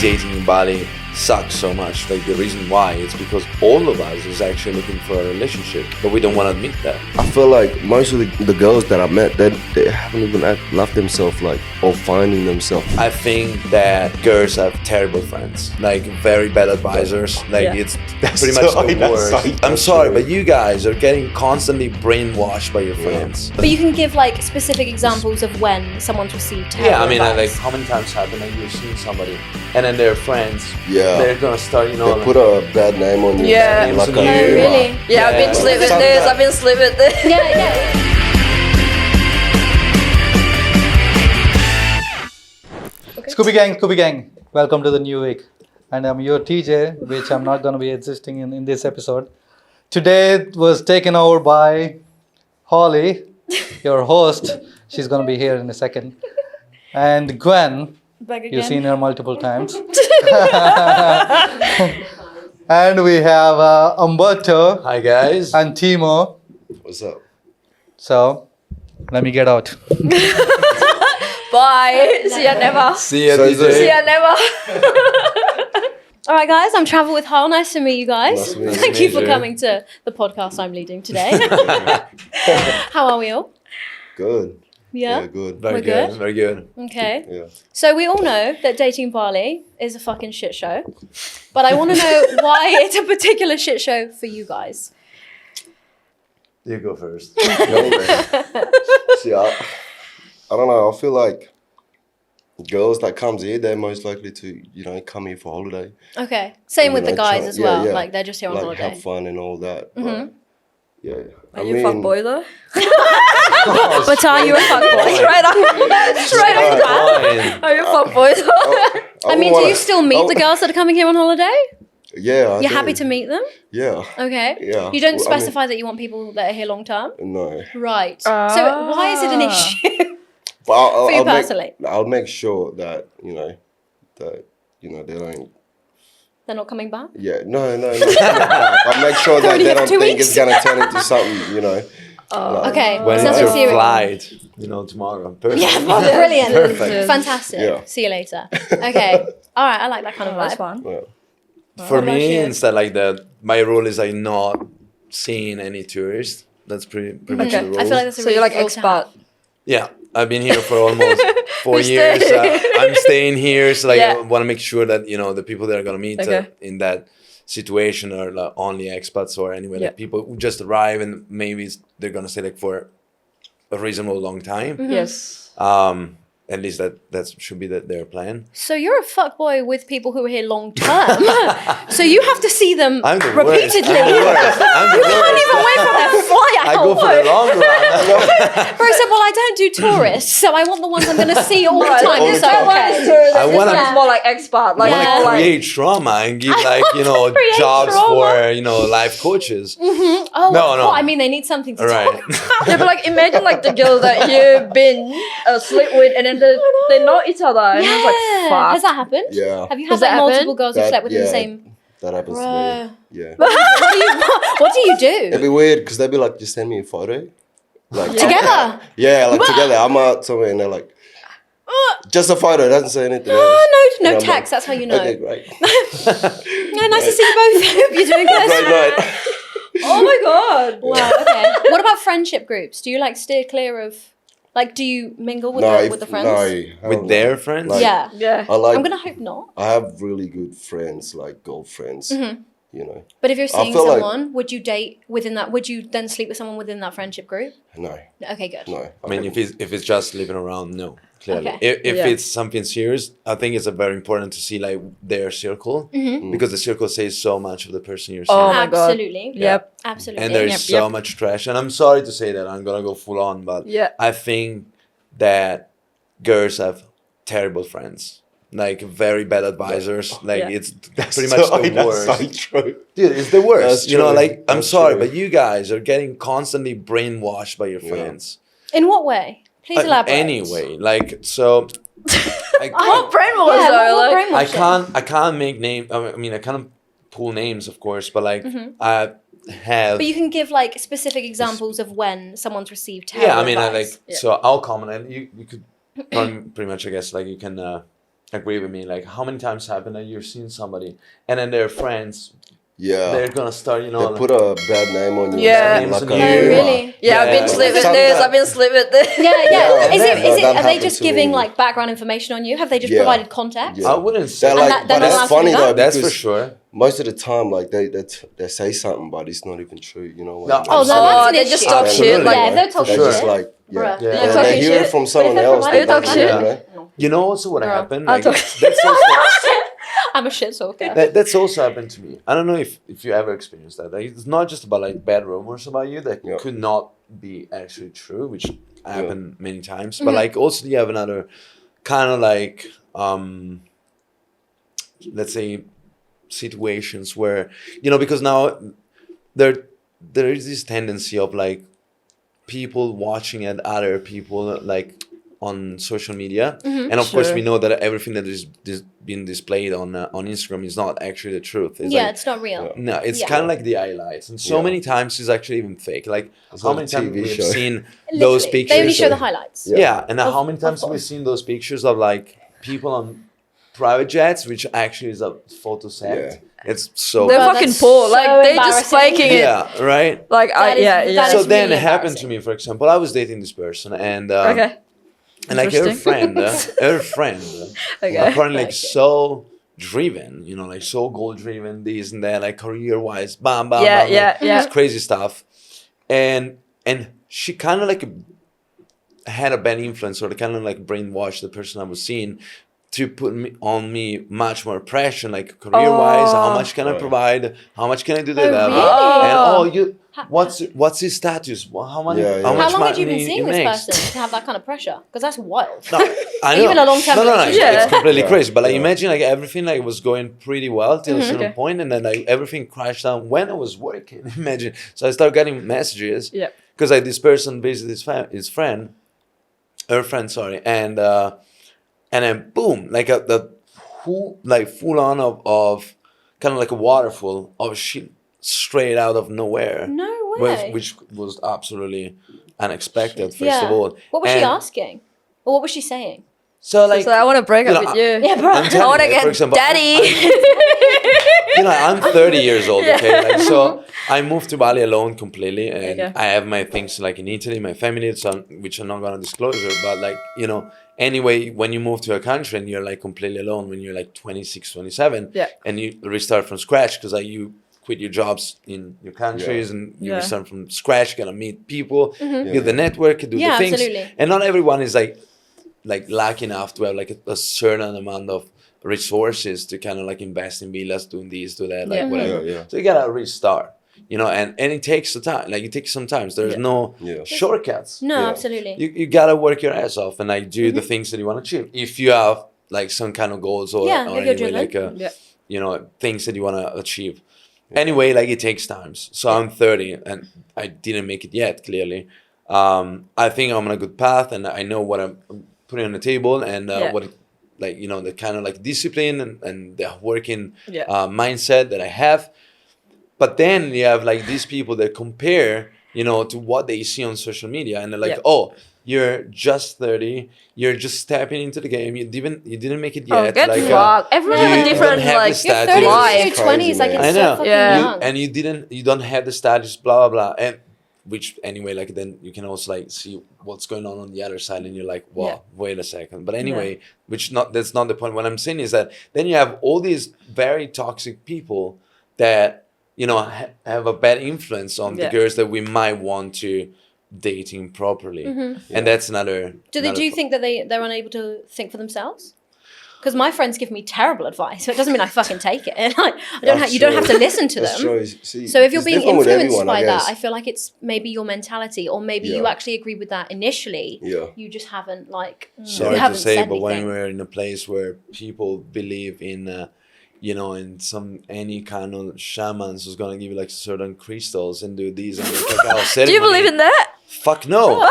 dating in Bali sucks so much. Like the reason why is because all of us is actually looking for a relationship, but we don't want to admit that. I feel like most of the girls that I've met, they haven't even loved themselves, like, or finding themselves. I think that girls have terrible friends, like very bad advisors. Like it's pretty much the worst. I'm sorry, but you guys are getting constantly brainwashed by your friends. But you can give like specific examples of when someone's received terrible Yeah, I mean, advice. like how many times happen that you've seen somebody and then their friends, Yeah. they're gonna start, you know, They put a bad name on you. Yeah. names Like on a- you. Oh, really? Yeah, I've been sleep with this, I've been sleep with this. Yeah. Scooby Gang, welcome to the new week. And I'm your TJ, which I'm not going to be existing in this episode. Today it was taken over by Holly, your host. She's going to be here in a second. And Gwen, Back again. you've seen her multiple times. And we have Umberto Hi guys. and Timor. What's up? So, let me get out. Bye. See ya never. See ya, So DJ. See ya never. All right, guys, I'm Travel with Hull. Nice to meet you guys. Nice to meet you. Thank you Nice to for meet you. coming to the podcast I'm leading today. How are we all? Good. Yeah? Good. Very We're good. good? Very good. Okay. Yeah. So we all know that dating in Bali is a fucking shit show. But I want to know why it's a particular shit show for you guys. You go first. See, I don't know. I feel like girls that comes here, they're most likely to, come here for holiday. Okay. Same with the guys as well. Yeah. Like they're just here on Like holiday. have fun and all that. Mhm. Yeah. Are you fuck boy though? But are you a fuckboy? Straight up. Straight up. Fine. Are you fuck boy though? I mean, do you still meet the girls that are coming here on holiday? Yeah. You're happy to meet them? Yeah. Okay. Yeah. You don't Well, I mean- specify that you want people that are here long term? No. Right. So why is it an issue? But I'll, For you I'll make- personally? I'll make sure that, they don't. They're not coming back? Yeah, no. I'll make sure that Only they have don't 2 think weeks. it's gonna turn into something, like- Okay. When it's it's nothing your serious. flight, tomorrow. Perfect. Yeah, brilliant. Perfect. Fantastic. Yeah. See you later. Okay. All right. I like that kind of That's vibe. fun. Yeah. For What about me, you? instead like that, my rule is like not seeing any tourists. That's pretty much Okay. the rule. I feel like that's a So really you're like good rule to have. expat. Yeah, I've been here for almost 4 You years. stay. I'm staying here, so like Yeah. I want to make sure that the people that are gonna meet Okay. in that situation are like only expats or anyway, Yeah. like people who just arrive and maybe they're gonna stay like for a reasonable long time. Mm-hmm. Yes. At least that should be their plan. So you're a fuckboy with people who are here long term. So you have to see them I'm the repeatedly. worst. I'm the worst. I'm the You can't worst. even wait for their flight out. I go for the long run. Bro said, well, I don't do tourists, so I want the ones I'm going to see all the Right, time. like, So, that one okay. is tourism, I this wanna- one is more like expat. Like, I want Yeah. to more like create trauma and give create jobs trauma. for life coaches. Oh, No. well, I mean, they need something to Right. talk about. yeah, but like imagine like the girl that you've been sleep with and then they know each other and it's like fuck. Has that happened? Yeah. Have you Has had like that multiple happened? girls who've slept with in the Yeah, same... that happens Bro. to me. Yeah. What do you It'd do? be weird because they'd be like, just send me a photo. Like Together? Yeah, like together. I'm out somewhere and they're like, just a photo, doesn't say anything else. Oh, no And I'm text, that's how you know. Okay, great. Yeah, nice to see you both. Hope you're doing Great good. night. Oh my god. Wow, okay. What about friendship groups? Do you like steer clear of... Like, do you mingle with, with the friends? No, I With don't their know. friends? Like, Yeah. Yeah. I like. I'm going to hope not. I have really good friends, like girlfriends. Mm-hmm. But if you're seeing feel like- someone, would you date within that... Would you then sleep with someone within that friendship group? No, Okay, good. no. I mean, if it's just living around, no. Clearly, Okay. if Yeah. it's something serious, I think it's very important to see like their circle Mm-hmm. because the circle says so much of the person you're seeing. Oh my god. Absolutely. Yep. Absolutely. And there's Yep, so yep. much trash. And I'm sorry to say that I'm gonna go full on, but Yeah. I think that girls have terrible friends, like very bad advisors. Like Yeah. it's pretty much the worst. That's so true. Dude, it's the worst. That's You know, true. like I'm That's sorry, true. but you guys are getting constantly brainwashed by your Yeah. friends. In what way? Please elaborate. Anyway, like so. What brainwash Yeah, though? what Like brainwashing? I can't make name. I mean, I can't pull names, of course, but like I have. But you can give like specific examples of when someone's received terrible yeah, I mean, I advice. like so I'll comment and you could pretty much I guess like you can agree with me. Like, how many times happen that you're seeing somebody and then their friends, Yeah. they're gonna start, you know, They put a bad name on you. Yeah. Like Oh, really? Yeah, I've been Yeah. sleep with Something this. that- I've been sleep with this. Yeah. Yeah, Is that- it? that Are they happened just to giving me. like background information on you? Have they just Yeah. provided context? Yeah. I wouldn't say They're And like, that- they're but not allowed that's to do funny that? though, that's for because sure. most of the time, like they say something, but it's not even true. You know what No, I mean? Oh, absolutely. that's an they issue. just talk Absolutely. shit. Like, Yeah, if they're talking They're Sure. just shit. like, yeah. Bruh. Yeah. They're And talking they hear shit. it from But if someone they're else. providing they talking don't, shit. you know? You know also what Girl. happened? I'll Like, talk- that's also, I'm a shit talker. that's also happened to me. I don't know if you ever experienced that. Like, it's not just about like bad rumors about you that Yeah. could not be actually true, which happened many times. But Mhm. like also you have another kind of like let's say situations where, you know, because now there is this tendency of like people watching at other people like on social media, and of course Sure. we know that everything that is being displayed on Instagram is not actually the truth. It's Yeah, like, it's not real. no, it's Yeah. kind of like the highlights, and so Yeah. many times it's actually even fake. Like It's how like many a times TV we've show. seen Literally. those pictures? They only show the Yeah. highlights. Yeah, and how many Of times have we course. seen those pictures of like people on private jets, which actually is a photo set? Yeah. It's so They're Well, fucking that's poor. so Like, they're just embarrassing. faking it. yeah, right. Like, That is- yeah. that So is then really it happened to embarrassing. me, for example, I was dating this person, and Okay. and like her Interesting. friend, Okay. apparently like Okay. so driven, you know, like so goal driven, this and that, like career wise, bam, bam, Yeah, bam, yeah, like, yeah. it's crazy stuff, and she kind of like had a bad influence, or kind of like brainwashed the person I was seeing to put on me much more pressure, like career wise, how much can I Right. provide, how much can I do that, Oh, blah, really? blah. And Oh. you. What's his status? How many? Yeah, yeah. How How much How long had you money been seeing he this makes? person to have that kind of pressure? Because that's wild. No, I know. Even a long-term No, relationship. Yeah. it's completely Yeah. crazy. But like, Yeah. imagine like everything like was going pretty well till a certain Okay. point, and then like everything crashed down when I was working. Imagine. So I started getting messages. Yeah. Because like this person visited her friend, sorry, and then boom, like full on of kind of like a waterfall of shit straight out of nowhere. No way. Which was absolutely unexpected, first Yeah. of all. What was she And asking? Or what was she saying? So like, So I want to break you up know, with you. Yeah, bro. I'm I telling want to you, for get example, daddy. you know, I'm 30 years old, Yeah. okay? Like, so I moved to Bali alone completely, and Okay. I have my things like in Italy, my family, so which I'm not gonna disclose here, but like, you know, anyway, when you move to a country and you're like completely alone when you're like 26, 27, Yeah. and you restart from scratch because like you quit your jobs in your countries and you Yeah. restart from scratch, gonna meet people, Mm-hmm. build the network, do Yeah, the things, absolutely. and not everyone is like lucky enough to have like a certain amount of resources to kind of like invest in villas, doing this, do that, like Yeah. whatever. Yeah, yeah. So you gotta restart, you know, and it takes the time. Like it takes some time. There's Yeah. no Yeah. shortcuts. No, Yeah. absolutely. You gotta work your ass off and like do the things that you want to achieve. If you have like some kind of goals or, Yeah, or if you're anyway driven. like Yeah. you know, things that you want to achieve. Anyway, like it takes times. So I'm 30 and I didn't make it yet. Clearly, I think I'm on a good path and I know what I'm putting on the table and Yeah. what like, you know, the kind of like discipline and the working Yeah. mindset that I have. But then you have like these people that compare, you know, to what they see on social media, and they're like, Yeah. "Oh, you're just 30. You're just stepping into the game. You didn't make it Oh, yet. get like, fucked. Everyone you have a don't different have the like status. You're 30 Life. to 20s, like Crazy, it's man. I so know. fucking Yeah. young. And you don't have the status, blah blah blah, and which anyway, like then you can also like see what's going on the other side, and you're like, wow, Yeah. wait a second. But anyway, that's not the point. What I'm saying is that then you have all these very toxic people that, you know, have a bad influence on the Yeah. girls that we might want to dating properly, and that's another. Do you think that they're unable to think for themselves? Because my friends give me terrible advice, but it doesn't mean I fucking take it. Like, you don't have to listen to That's them. true. See, So if you're it's being different with influenced everyone, by that, guess. I feel like it's maybe your mentality, or maybe you Yeah. actually agree with that initially. Yeah. You just haven't like. Sorry you to haven't say, said but when anything. we're in a place where people believe in, you know, in any kind of shamans who's gonna give you like certain crystals and do these and do cacao ceremony. Do you believe in that? Fuck no.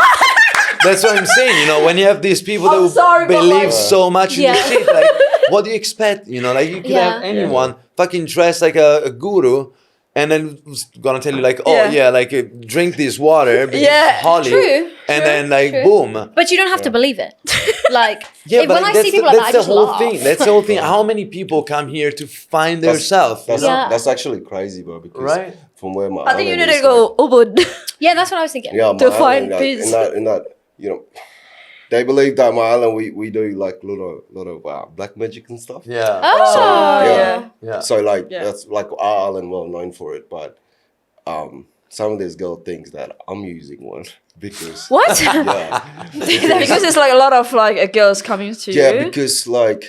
That's what I'm saying. You know, when you have these people I'm that sorry, but believe like- so much in Yeah. this shit, like, what do you expect? You know, like you could Yeah. have anyone fucking dressed like a guru and then was gonna tell you like, oh Yeah. yeah, like drink this water because Yeah, it's Holly, true, and then like true. boom. But you don't have to believe it. Like, Yeah, but when I that's see people like that, I that's just the whole laugh. thing. That's the whole thing. How many people come here to find themselves? That's actually crazy, bro. Because Right? from where my I think you island need is, to go Ubud. Yeah, that's what I was thinking. yeah, to my find island, peace. in that, you know, they believe that my island we do like lot of black magic and stuff. Yeah. Oh, yeah. Yeah. So like Yeah. that's like our island well known for it, but some of these girl thinks that I'm using one because what? yeah. Because it's like a lot of like girls coming to Yeah, you. because like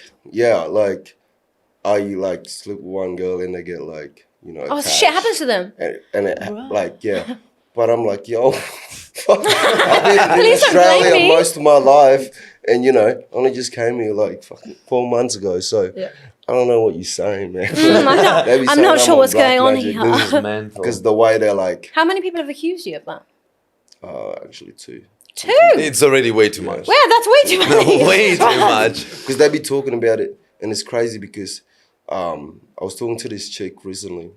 I like sleep with one girl and they get like, you know, Oh, attached. shit happens to them. and it, like yeah. But I'm like, yo, I've been in Please don't blame Australia me. most of my life, and you know, only just came here like fucking 4 months ago. So Yeah. I don't know what you're saying, man. I'm not sure what's going on here. This is mental. Because the way they're like, How many people have accused you of that? actually two. Two. It's already way too much. Well, that's way too many. Way too much. Because they be talking about it, and it's crazy because I was talking to this chick recently,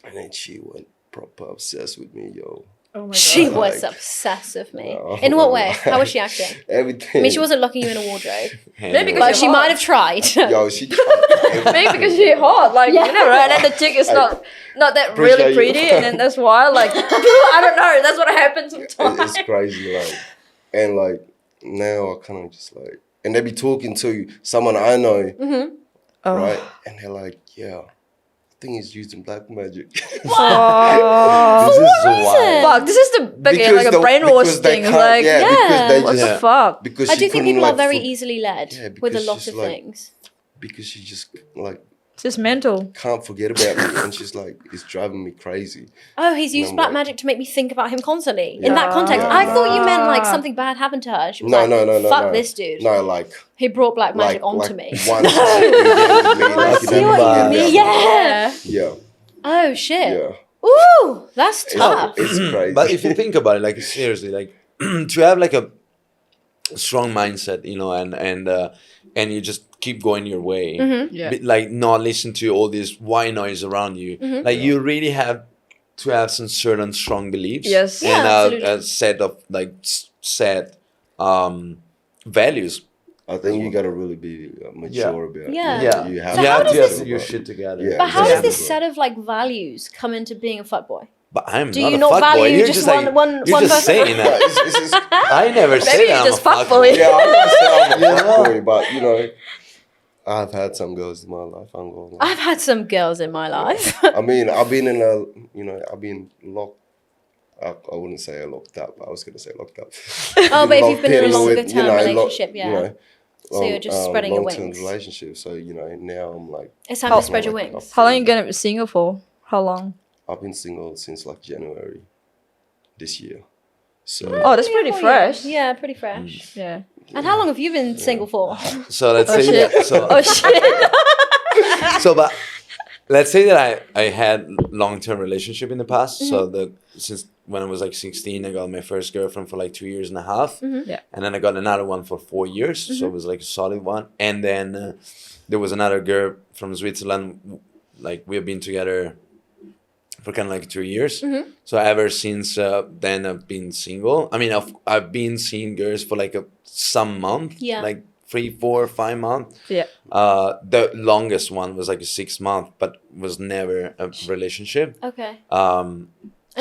and then she went proper obsessed with me, yo. Oh my god. She was Like- obsessed with me. No. In what way? How was she acting? Everything. I mean, she wasn't locking you in a wardrobe, Maybe but because she you're might hot. have tried. Yo, she tried Maybe because she's hot, like Yeah. you know, right? And then the chick is not that Appreciate really you. pretty, and then that's why, like, I don't know. That's what happens sometimes. It's crazy, like, and like now I kind of just like, and they be talking to someone I know, Mm-hmm. Oh. right? And they're like, yeah, I think he's using black magic. Oh. This is so wild. Fuck! This is the like a brainwash because they thing. It's can't- like, yeah, Yeah. because they what just the fuck? because I she do think couldn't, people are like, very for- easily led Yeah, with a because lot she's of like- things. because she just like It's just mental. can't forget about me, and she's like, it's driving me crazy. Oh, he's used I'm black like- magic to make me think about him constantly. In Yeah. that context, Yeah. I thought you meant like something bad happened to her. She was No, like, no, fuck no. this dude. No, like He brought black magic onto like me. Once you get with me, like, see what you never mean. forget about Yeah. me. Yeah, Oh shit. yeah. Ooh, that's tough. It's crazy. But if you think about it, like seriously, like to have like a strong mindset, you know, and you just keep going your way, Yeah. like not listen to all this white noise around you. Like you really have to have some certain strong beliefs, Yes. Yeah, and absolutely. a set of like set values. I think you gotta really be mature about it. Yeah. Yeah, You you have So have how to does have your shit together. Yeah. But how does exactly. this set of like values come into being a fuckboy? But I'm Do not you a not fuckboy. value You're just like, one you're just person? saying that. I never said Maybe I'm you just a fuckboy. Yeah, I'm not saying I'm a Yeah. fuckboy, but you know, I've had some girls in my life. I'm going. I've had some girls in my life. I mean, I've been in a, you know, I've been locked. I wouldn't say locked up. I was gonna say locked up. Oh, but if you've been in a Locked longer with, term lo- relationship, yeah. You know, So you're just spreading your long-term wings. relationship. So you know, now I'm like, It's time to spread your like, wings. How long you gonna be single for? How long? I've been single since like January this year. So Oh, that's pretty Oh, fresh. Yeah, pretty fresh. Yeah. And how long have you been single for? So let's Oh, say shit. that. So, Oh shit. so but let's say that I had long-term relationship in the past. So since when I was like 16, I got my first girlfriend for like 2 years and a half. Yeah. And then I got another one for 4 years. So it was like a solid one. And then there was another girl from Switzerland. Like we have been together for kind of like 2 years. So ever since then I've been single. I mean, I've been seeing girls for like some month. Yeah. Like 3, 4, 5 months. Yeah. The longest one was like a 6 month, but was never a relationship. Okay. And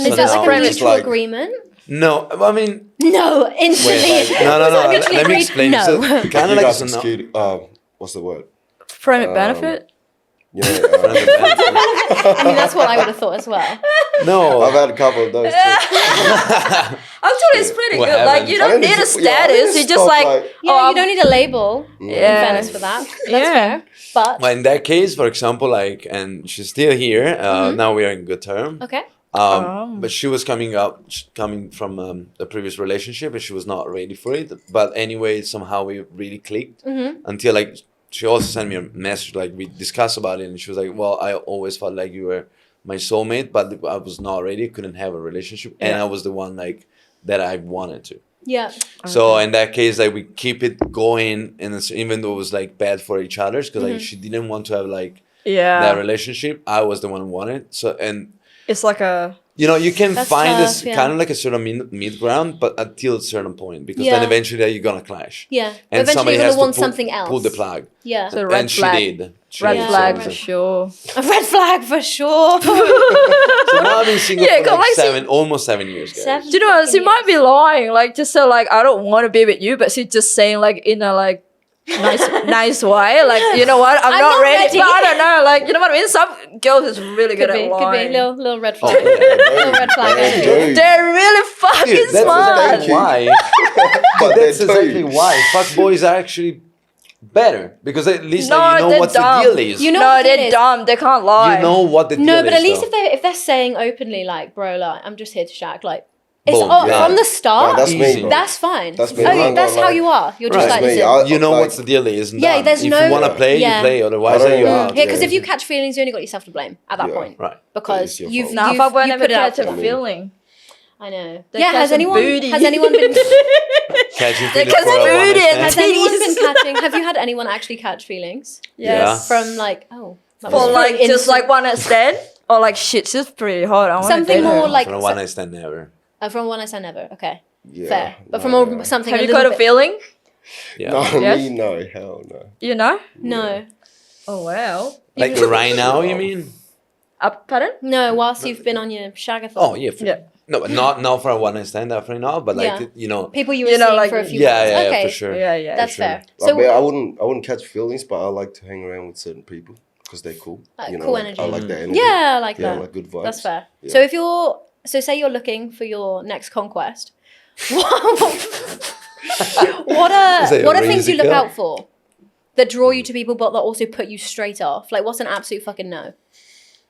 So is that now like a it's mutual like- agreement? No, I mean, No, instantly. wait, no. Was that mutually Let me agreed? explain. No. So, kind you of like guys so no, excuse, what's the word? Friend with benefit? Yeah, I mean, that's what I would have thought as well. no. I've had a couple of those too. Actually, it's pretty What good. Like, happened? you I don't didn't need a just- yeah, I didn't status. You just stop, like, like- Yeah, oh, you don't need a label. In Yeah. fairness for that. That's Yeah. fair. But Well, in that case, for example, like, and she's still here. Now we are in good term. okay. But she was coming from a previous relationship, and she was not ready for it. But anyway, somehow we really clicked until like she also sent me a message, like we discussed about it, and she was like, "Well, I always felt like you were my soulmate, but I was not ready, couldn't have a relationship, and I was the one like that I wanted to." Yeah. So in that case, like we keep it going, and even though it was like bad for each other, because like she didn't want to have like that yeah. relationship, I was the one who wanted. So and It's like a You know, you can That's find tough, this yeah. kind of like a sort of mid ground, but until a certain point, because Yeah. then eventually you're gonna clash. Yeah. And Eventually somebody you're has gonna to want something else. pull the plug. Yeah. So red And flag. she did. She red did. Yeah. flag So- for sure. A red flag for sure. So now I've been single Yeah, for like come on, almost 7 years, guys. 7 Do you know, she fucking might be years. lying, like just so like I don't want to be with you, but she's just saying like in a like nice way, like you know what, I'm not ready. But I don't know, like you know what I mean. Some girls is really good Could be, at could be. lying. Little red Oh, flag. yeah. Little red flag. They energy. do. They're really fucking Dude, that's smart. exactly why. But That's they exactly do. why fuck boys are actually better, because at least No, like, you know they're what dumb. the deal is. You know No, what the deal they're is? dumb. They can't lie. You know what the deal No, is. but at least though. if they're saying openly, like, bro, like, I'm just here to shag, like, it's Boom, all, yeah. from the start. No, that's Easy. me, bro. That's fine. That's me. Oh, I'm that's not how like- you are. You're just That's like, me. listen. You know like, what's the deal is. and Yeah, done. there's if no- you want to play, yeah. you play. Otherwise, I don't you know. out. Yeah, because Yeah. if you catch feelings, you only got yourself to blame at that Yeah. point. Right. Because It's your you've, fault. Nah, you've, fuck boy you never put it out catch for a them. feeling. I know. They Yeah, catch has a anyone booty. has anyone been Catching They feelings catch for a one-night booty and stand. has anyone Titties. been catching? Have you had anyone actually catch feelings Yes. from like that For was like pretty just innocent. like one night stand or like shit, she's pretty hot. I want Something to date her. more like For a one night stand, never. from one night stand never. Okay, Yeah, fair. But no, from no. something. Have a you little got a bit- feeling? Yeah. No, Yes? me, no, hell no. You know? No, Oh wow. Like right now, you mean? Pardon? no. Whilst you've been on your shagathon. Oh yeah. Yeah. No, but not for a one night stand, definitely not. But like Yeah. you know. People you were You know, seeing like- for a few Yeah, months. yeah, Okay, for sure. Yeah. that's sure. fair. Like, So but I wouldn't catch feelings, but I like to hang around with certain people because they're cool. You know, cool like, energy. I like that energy. yeah, I like Yeah, that. like good vibes. That's fair. Yeah. So if you're say you're looking for your next conquest, what Is that are your things you rings look to out for that draw you to people, but that also put you straight off? Like, what's an absolute fucking no?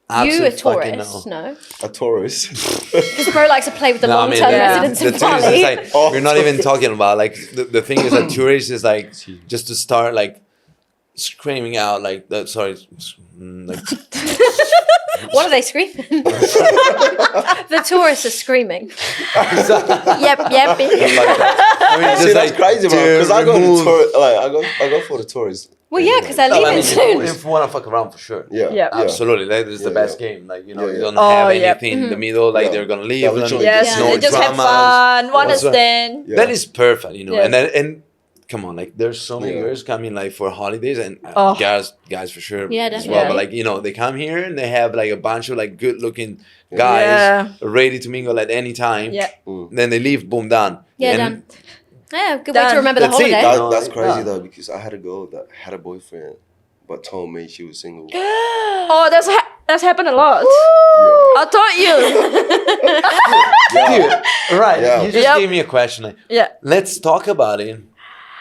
You a Absolute fucking tourist? No, A Taurus. because bro likes to play with the No, I mean, long-term yeah. residents the in thing is, Bali. it's like, we're not even talking about like the thing is that tourists is like just to start like screaming out like that. Sorry, like What are they screaming? The tourists are screaming. Yep. I mean, See, just that's like crazy, bro. to Because I go to remove- tour, like I go for the tourists. Well, yeah, because they're No, leaving I mean, soon. if you want to fuck around for sure. Yeah, Yeah. Absolutely, that is the Yeah, best yeah. game. Like you know, Yeah, you yeah. don't Oh, have yeah. anything in the middle. Like Yeah. they're gonna leave. Yeah, and literally Yes, just no they just have dramas. fun, one What's- stand. Yeah. That is perfect, you know. Yes. And come on, like there's so many Yeah. girls coming like for holidays and Oh. guys for sure Yeah, as well. definitely. But like you know, they come here and they have like a bunch of like good looking guys Yeah. ready to mingle at any time. Yeah. Then they leave, boom, done. Yeah, And done. Yeah, good way Done. to remember the That's it. holiday. No, That's crazy yeah. though, because I had a girl that had a boyfriend, but told me she was single. Oh, that's happened a lot. I taught you. Yeah. Dude, right. Yeah. You just Yep. gave me a question. Like, Yeah. let's talk about it.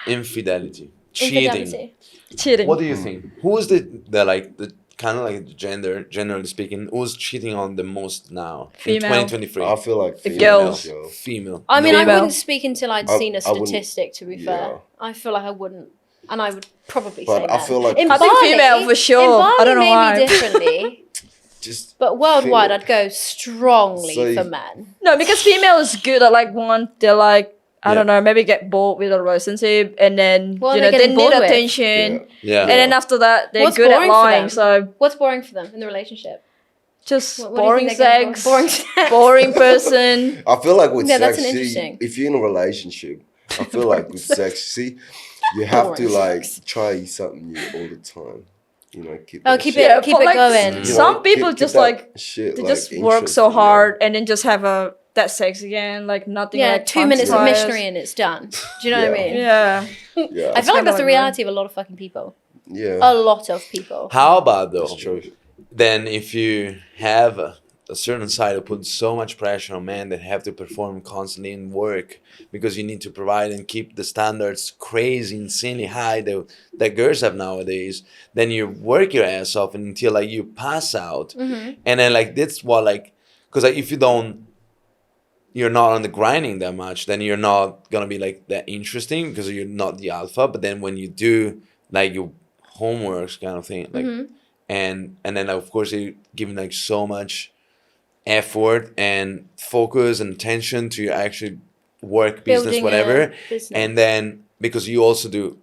Infidelity. Cheating. Infidelity. Cheating. What do you think? Who's the like the kind of like generally speaking, who's cheating on the most now in Female. 2023? I feel like The females, girls. yo. Female. I mean, No. I Female. wouldn't speak until I'd I- seen a I wouldn't- statistic, to be fair. Yeah. I feel like I wouldn't. And I would probably But say I men. feel like- in I think Bali, female for sure. In Bali, I don't know maybe why. differently. Just But worldwide, Female. I'd go strongly So for you- men. No, because female is good at like one. They're like I Yeah. don't know, maybe get bored with a relationship, and then What you are know they they getting need bored with? attention, Yeah. and then after that they're What's good at boring for lying. them? So What's boring for them in the relationship? just What do you boring think they're getting sex, bored? Boring sex. boring person. I feel like with Yeah, that's sex, an see, interesting- if you're in a relationship, I feel like with sex, see, you have to Boring like sex. try something new all the time. You know, keep Oh, that keep shit- it, Yeah, keep but, it like, going. you know, Some people keep just, that like, shit, They like, just work so interesting, yeah. hard and then just have that sex again, like nothing. Yeah, like 2 minutes of transpires. missionary and it's done. Do you know what I Yeah. mean? Yeah, Yeah, I feel like that's the kinda like reality of a lot of fucking people. yeah, A lot of people. How about though? that's true. Then if you have a certain side that puts so much pressure on men that have to perform constantly in work because you need to provide and keep the standards crazy, insanely high that girls have nowadays, then you work your ass off until like you pass out. Mm-hmm. And then like that's what like, because like, if you're not on the grinding that much, then you're not gonna be like that interesting because you're not the alpha. But then when you do like your homeworks kind of thing, like Mm-hmm. and then of course you're giving like so much effort and focus and attention to your actual work business, Building a whatever. business. And then because you also do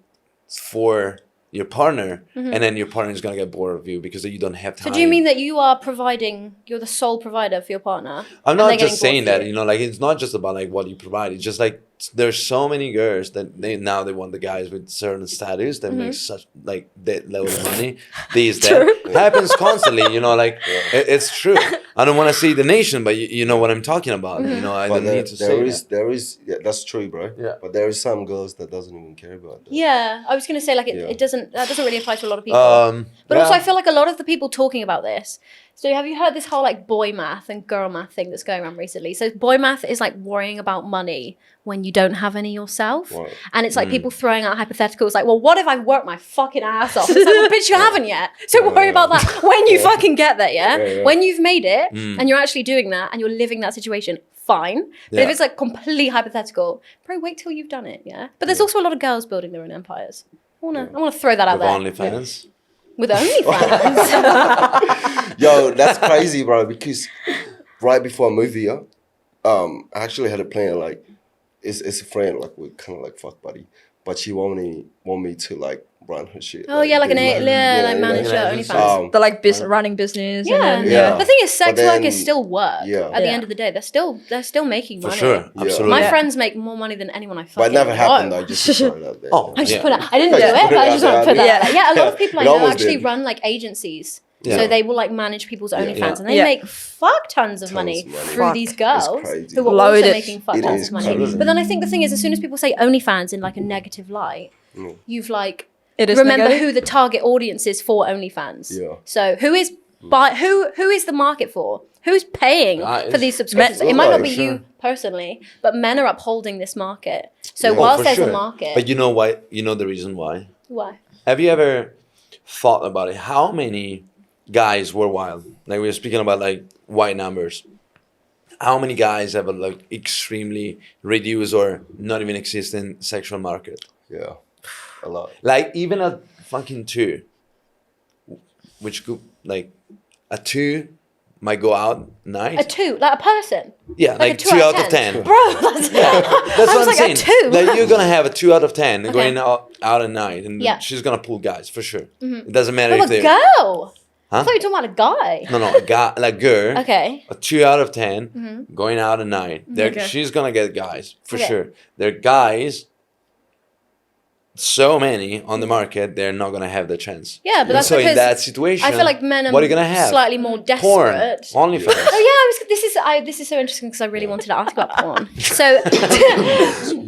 for your partner, and then your partner is gonna get bored of you because you don't have time. So do you mean that you are providing? You're the sole provider for your partner? I'm and they're not getting just saying bored of that, you? you know, like it's not just about like what you provide. It's just like there's so many girls that they want the guys with certain status that make such like that level of money. That happens constantly, you know, like it's true. I don't want to say the nation, but you know what I'm talking about. You know, I don't need to say that. There is, yeah, that's true, bro. Yeah. But there is some girls that doesn't even care about that. Yeah, I was going to say like it doesn't really apply to a lot of people. But yeah. also I feel like a lot of the people talking about this. So have you heard this whole like boy math and girl math thing that's going around recently? So boy math is like worrying about money when you don't have any yourself. Right. And it's like people throwing out hypotheticals like, well, what if I worked my fucking ass off? It's like, well, bitch, you haven't yet. So worry about that when you fucking get there, yeah? When you've made it and you're actually doing that and you're living that situation, fine. But if it's like completely hypothetical, bro, wait till you've done it, yeah? But there's also a lot of girls building their own empires. I wanna throw that out With there. OnlyFans. With OnlyFans. Yo, that's crazy, bro. Because right before I moved here, I actually had a plan. Like, it's a friend. Like, we're kind of like fuck buddy, but she want me to like run her shit. Oh yeah, like an do, like manager OnlyFans. The like running business. Yeah. And then, Yeah. The thing is, sex But then- work is still work. Yeah. At the end of the day, they're still making For money. sure. Yeah. Absolutely. My Yeah. friends make more money than anyone I fucking But it never happened know. though. Just to throw it out there. Oh, I just yeah. put it. I didn't do it. But I just want to put that. Yeah. Out there. Yeah, a lot of people I It know almost actually did. run like agencies. Yeah. So they will like manage people's OnlyFans Yeah. and they Yeah. make fuck tons of money of money. through Fuck. these girls crazy. who are Loaded. also making fuck It tons is of money. crazy. But then I think the thing is, as soon as people say OnlyFans in like a negative light, you've like It is remember negative. who the target audience is for OnlyFans. Yeah. So who is who is the market for? Who's paying That for is- these subscriptions? Men- It might not for be sure. you personally, but men are upholding this market. So Yeah. whilst for there's sure. a market, But you know why? You know the reason why? why? Have you ever thought about it? How many guys were wild? Like we were speaking about like white numbers. How many guys have a like extremely reduced or not even existing sexual market? Yeah, a lot. Like even a fucking 2, which could like a 2 might go out night. A 2, like a person. Yeah, like a 2 2 out of 10. Bro, that's That's I what was I'm like, saying. a 2. Like you're gonna have a 2 out of 10 Okay. going out at night, and Yeah. she's gonna pull guys for sure. It doesn't matter Oh, if a they. girl. I Huh? thought you were talking about a guy. No, a guy, like girl. Okay. A 2 out of 10 going out at night. Okay. She's gonna get guys for Okay. sure. There are guys. So many on the market, they're not gonna have the chance. Yeah, but And that's so in because that situation, I feel like men are what are you gonna have? slightly more Porn, desperate. OnlyFans. Oh yeah, this is so interesting because I really wanted to ask about porn. So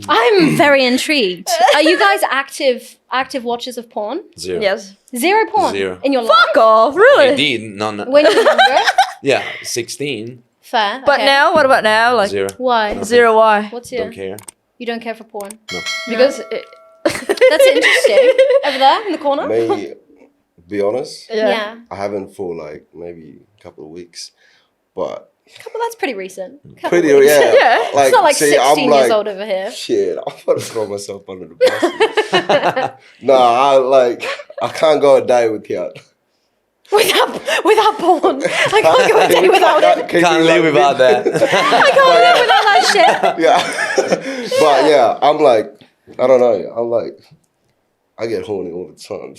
I'm very intrigued. Are you guys active watchers of porn? Zero. Yes. Zero porn Zero. in your life Fuck off, really? Indeed, none. when you were younger. Yeah, 16. Fair. But okay. now, what about now? Like Zero. Why? zero. Why? What's your? Don't care. You don't care for porn. No. Because That's interesting. Over there in the corner. Me, be honest, Yeah. I haven't for like maybe a couple of weeks, but Well, that's pretty recent. Couple pretty weeks. yeah. Yeah. Like, It's not like see, 16 I'm years like, old over here. shit, I'm gonna throw myself under the bus. Nah, I can't go a day without. Without porn. I can't go a day without it. Can't live without that. I can't live without that shit. Yeah, but yeah, I'm like, I don't know. I'm like, I get horny all the time.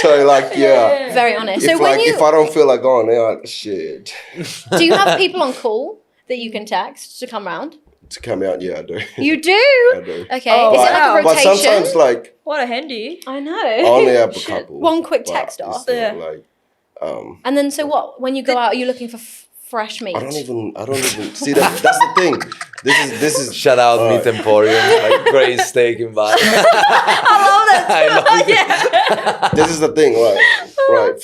So like, yeah. Very honest. So If when like you if I don't feel like going out, shit, do you have people on call that you can text to come round? to come out, yeah, I do. You do. I do. Okay. Oh, Is it wow. like a But rotation? sometimes like what a handy. I know. I only have a couple. One quick but text it's off. not Yeah. Like, And then so what? When you go out, are you looking for fresh meat? I don't even see that. That's the thing. This is Shout out Alright. Meat Emporium, like great steak and Bali. I love that. I love it. this is the thing, right?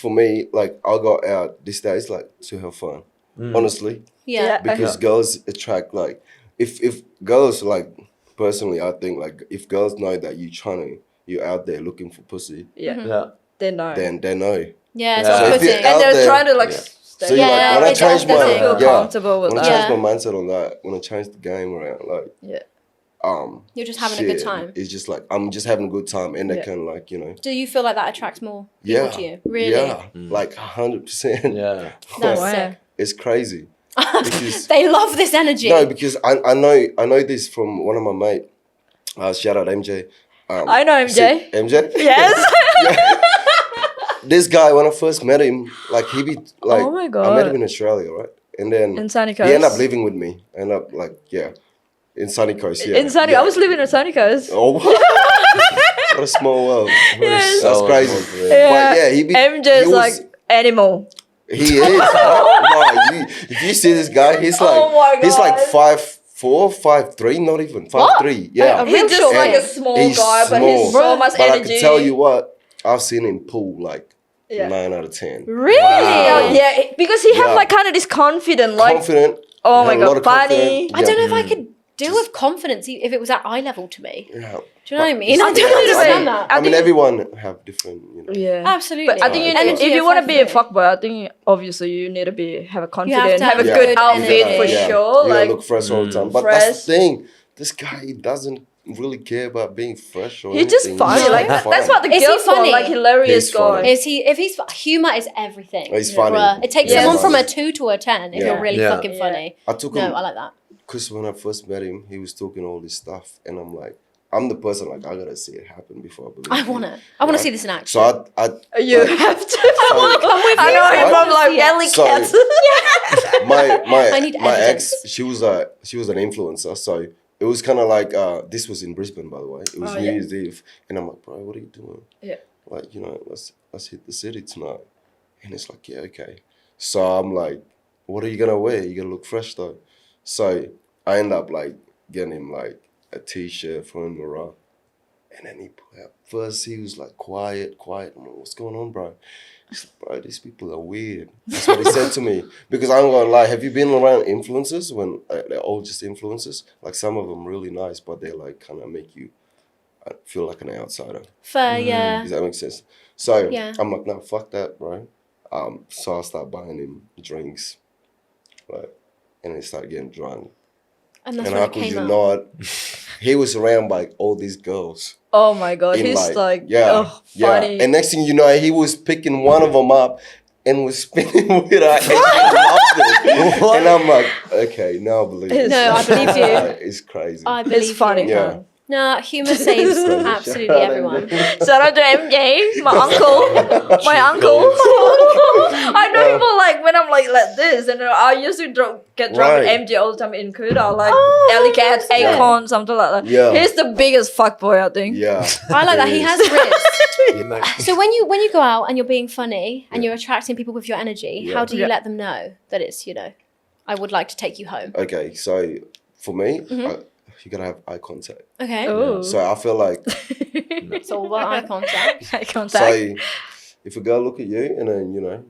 For me, like I'll go out these days like to have fun. Honestly. Yeah. Because girls attract like if girls like personally I think like if girls know that you're out there looking for pussy, Yeah. Yeah. They know. then they know. Yeah. It's Yeah. off So if putting. you- And they're out there- trying to like Yeah. stay. So Yeah, like when I it change does, doesn't my it? Feel comfortable with when I that. change Yeah. my mindset on that, when I change the game around, like Yeah. You're just having a good time. It's just like I'm just having a good time, and they Yeah. can like Do you feel like that attracts more people to you? Really? yeah, like 100%. Yeah. That's Wow. sick. It's crazy. Because They love this energy. no, because I know this from one of my mate. Shout out MJ. I know MJ. MJ? Yes. This guy, when I first met him, like he be like, Oh my I met God. him in Australia, right? And then In Sunny he ended up Coast. living with me. End up like, yeah, in Sunny Coast, yeah. In Sunny, yeah. I was living in Sunny Coast. Oh, what a small world. Yes. That's So crazy. small, But yeah, he be, MJ he is was- like animal. He is. Right? No, if you see this guy, he's like, Oh my he's like God. 5'4", 5'3", not even 5'3". What? Yeah, A He's real just short like man. a small He's guy, but he's small. so much but I energy. can tell you what, I've seen him pull like Yeah. 9 out of 10. Really? Wow. Yeah, because he have Yeah. like kind of this confident, like Confident. oh he my had a lot God, of funny. confidence. I don't know if Yeah. I could deal with confidence if it was at eye level to me. Yeah. Do you know what I But mean? I it's- don't yeah, understand I that. I mean, think- everyone have different, you know. Yeah, Absolutely. But I think you Right. need, Energy if you of want to be a 5'3". fuckboy, I think obviously you need to be have a to confident, have have a Yeah. good good outfit energy. for Yeah. sure. You Like gotta look fresh all the time. But that's fresh. the thing. This guy, he doesn't really care about being fresh or He's just anything. funny. He's Like just that's fun. what the Is he girls want. funny? Like hilarious He's funny. guy. Is he? If he's humor is everything. He's funny. Bruh. It takes Yes. someone from a Funny. 2 to a 10 if Yeah. you're really Yeah. fucking Yeah. funny. I took No, him I like that. because when I first met him, he was talking all this stuff, and I'm like, I'm the person like I gotta see it happen before I believe. I it. wanna Right? see this in action. So I You like, have to. Come with I me. know What? him from like Yeah. Alley So- Cats. I need my evidence. ex, she was an influencer, so it was kind of like this was in Brisbane, by the way. It was Oh, New yeah. Year's Eve, and I'm like, bro, what are you doing? Yeah. Like, you know, let's hit the city tonight, and it's like, yeah, okay. So I'm like, what are you gonna wear? You gotta look fresh though. So I end up like getting him like a t-shirt from him around. And then he put out, first he was like quiet. I'm like, what's going on, bro? He's like, bro, these people are weird. That's what he said to me. Because I'm gonna lie, have you been around influencers when they're all just influencers? Like some of them really nice, but they like kind of make you feel like an outsider. Fair, yeah. Does that make sense? So Yeah. I'm like, no, fuck that, bro. So I start buying him drinks, right? And he started getting drunk. And that's And when how it could came you out. not? He was around by all these girls. Oh my God, in, he's like yeah, oh, funny. And next thing you know, he was picking one of them up and was spinning with her. And, she loved it. And I'm like, okay, now I believe it. No, I believe you. It's crazy. I believe It's funny. you. Yeah. No, humour saves absolutely everyone. Shout out to MJ, my uncle, my uncle. I know people like when I'm like this, and I used to get drunk Right. with MJ all the time in Kuta, like Oh, Alley Cat, yeah. Akon, something like that. Yeah. He's the biggest fuckboy, I think. Yeah. I like that. He has riz. Like, So when you go out and you're being funny and Yeah. you're attracting people with your energy, Yeah. how do you Yeah. let them know that it's, I would like to take you home? Okay, so for me, Mm-hmm. you gotta have eye contact. Okay. Oh. So I feel like, It's all about eye contact. Eye contact. so if a girl look at you and then,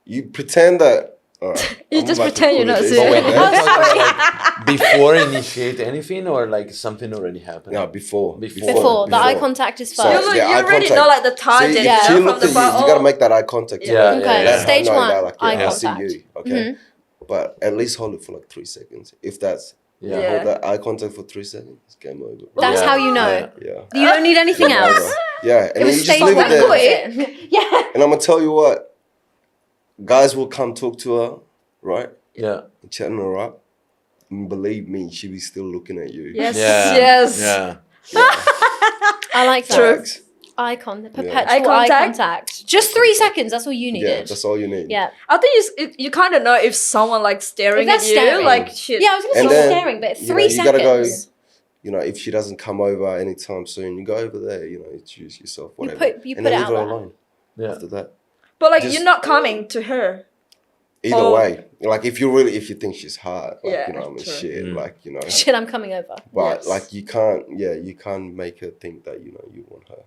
you pretend that, all right. You I'm just about to pretend you're pull not this. serious. but wait, Yeah. are you talking about, like, before initiate anything or like something already happened? No, before. Before, the eye contact is So- first. You, Yeah, you eye already contact. know like the target. See, if Yeah. she from looked the at you, front. you gotta make that eye contact. Yeah, right? Okay, That's how I stage know one, that, like, eye I see contact. you, okay? But at least hold it for like 3 seconds. If that's, Yeah. Yeah. hold that eye contact for 3 seconds, it's game over. That's Yeah. how you know. Yeah. Yeah. You don't need anything Game else. over. Yeah, and It then was you just stage leave one. it there. Yeah. And I'm gonna tell you what, guys will come talk to her, right? Yeah. Chatting her up. And believe me, she be still looking at you. Yes. Yeah. Yes. Yeah. I like that. True. Facts. Eye contact, Yeah. perpetual Eye eye contact? contact. Just 3 seconds. That's all you Yeah, needed. that's all you need. Yeah. I think you kind of know if someone like staring If at they're you, staring. like shit. Yeah, I was gonna And say then, staring, but you 3 know, you gotta go- seconds. If she doesn't come over anytime soon, you go over there, introduce yourself, You whatever. put and it then out leave her there. alone Yeah. after that. But like Just- you're not coming to her. Either Oh. way, like if you think she's hard, like, Yeah, you know, I mean, true. shit, like, Shit, I'm coming over. but Yes. like you can't make her think that, you want her.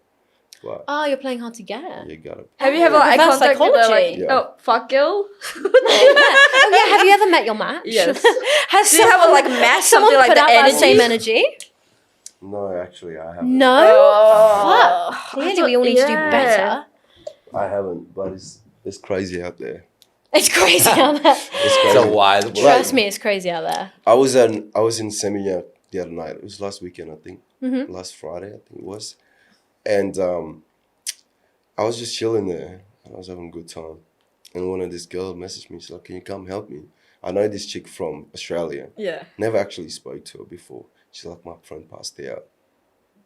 But Oh, you're playing hard to get. you gotta, Have you ever eye Reverse contact with her, psychology. like, Yeah. oh fuck girl? Oh, yeah, have you ever met your match? Yes. Has Do you have a like match someone something like put the out that energy? same energy? no, actually, I haven't. No. Oh. Fuck. Clearly, we all need to do better. I haven't, but it's crazy out there. It's crazy out there. It's crazy. It's a wild world. Trust me, it's crazy out there. I was in Semilla the other night. It was last weekend, I think. Mm-hmm. Last Friday, I think it was. And I was just chilling there. I was having a good time. And one of these girls messaged me. She's like, "Can you come help me? I know this chick from Australia. Yeah. Never actually spoke to her before. She's like, my friend passed out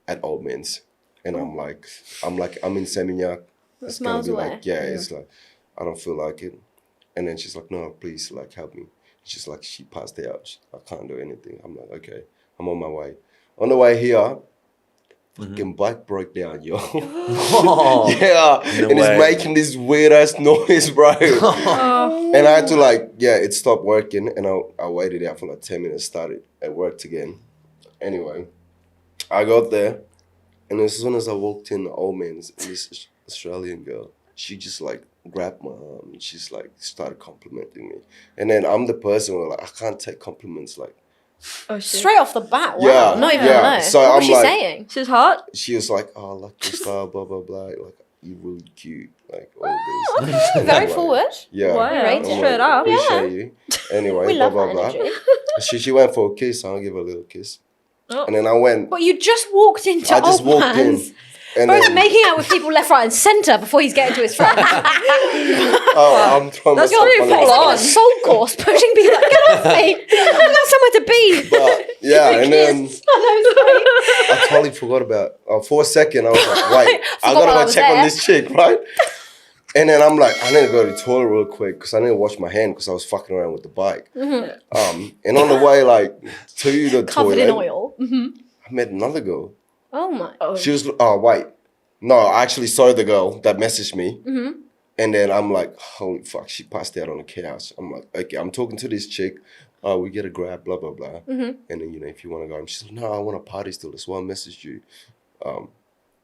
at Old Man's. and I'm in Seminyak. It's gonna miles be away. like, it's like, I don't feel like it. And then she's like, no, please, like, help me. She's like, she passed out. I can't do anything. I'm like, okay, I'm on my way. On the way here, fucking bike broke down, yo. No and way. it's making this weird ass noise, bro. And I had to it stopped working, and I waited out for like 10 minutes, started, it worked again. Anyway, I got there, and as soon as I walked in, the old man's, this Australian girl, she just like grabbed my arm, and she's like started complimenting me. And then I'm the person where like, I can't take compliments, like, Oh shit. Straight off the bat, wow. Yeah, Not even yeah. know. So what I'm was she like- saying? She's hot. she was like, oh, I like your style, blah, blah, blah. Like, you really cute. Like, all this. Very Like, forward. Yeah. Wow. Right. I'm Straight up. Appreciate you. Anyway, We blah, love blah, that blah. energy. She went for a kiss. I'll give her a little kiss. Oh. And then I went. But you just walked into I just old walked man's. in. And Bro's then, making out with people left, right, and centre before he's getting to his friends. I'm throwing That's myself really on full it. It's like on. an assault course, pushing people like, get off me! I've got somewhere to be! But, yeah, and then I know, it's I totally forgot about. For a second, I was like, wait, I Forgot I gotta go was check on there. this chick, right? And then I'm like, I need to go to the toilet real quick because I need to wash my hand because I was fucking around with the bike. And on the way, like, to the covered toilet, in oil. I met another girl. Oh my. She was, wait. No, I actually saw the girl that messaged me. And then I'm like, holy fuck, she passed out on the couch. I'm like, okay, I'm talking to this chick. Oh, we get a grab, blah, blah, blah. And then, if you want to go. And she's like, no, I want to party still. That's why I messaged you.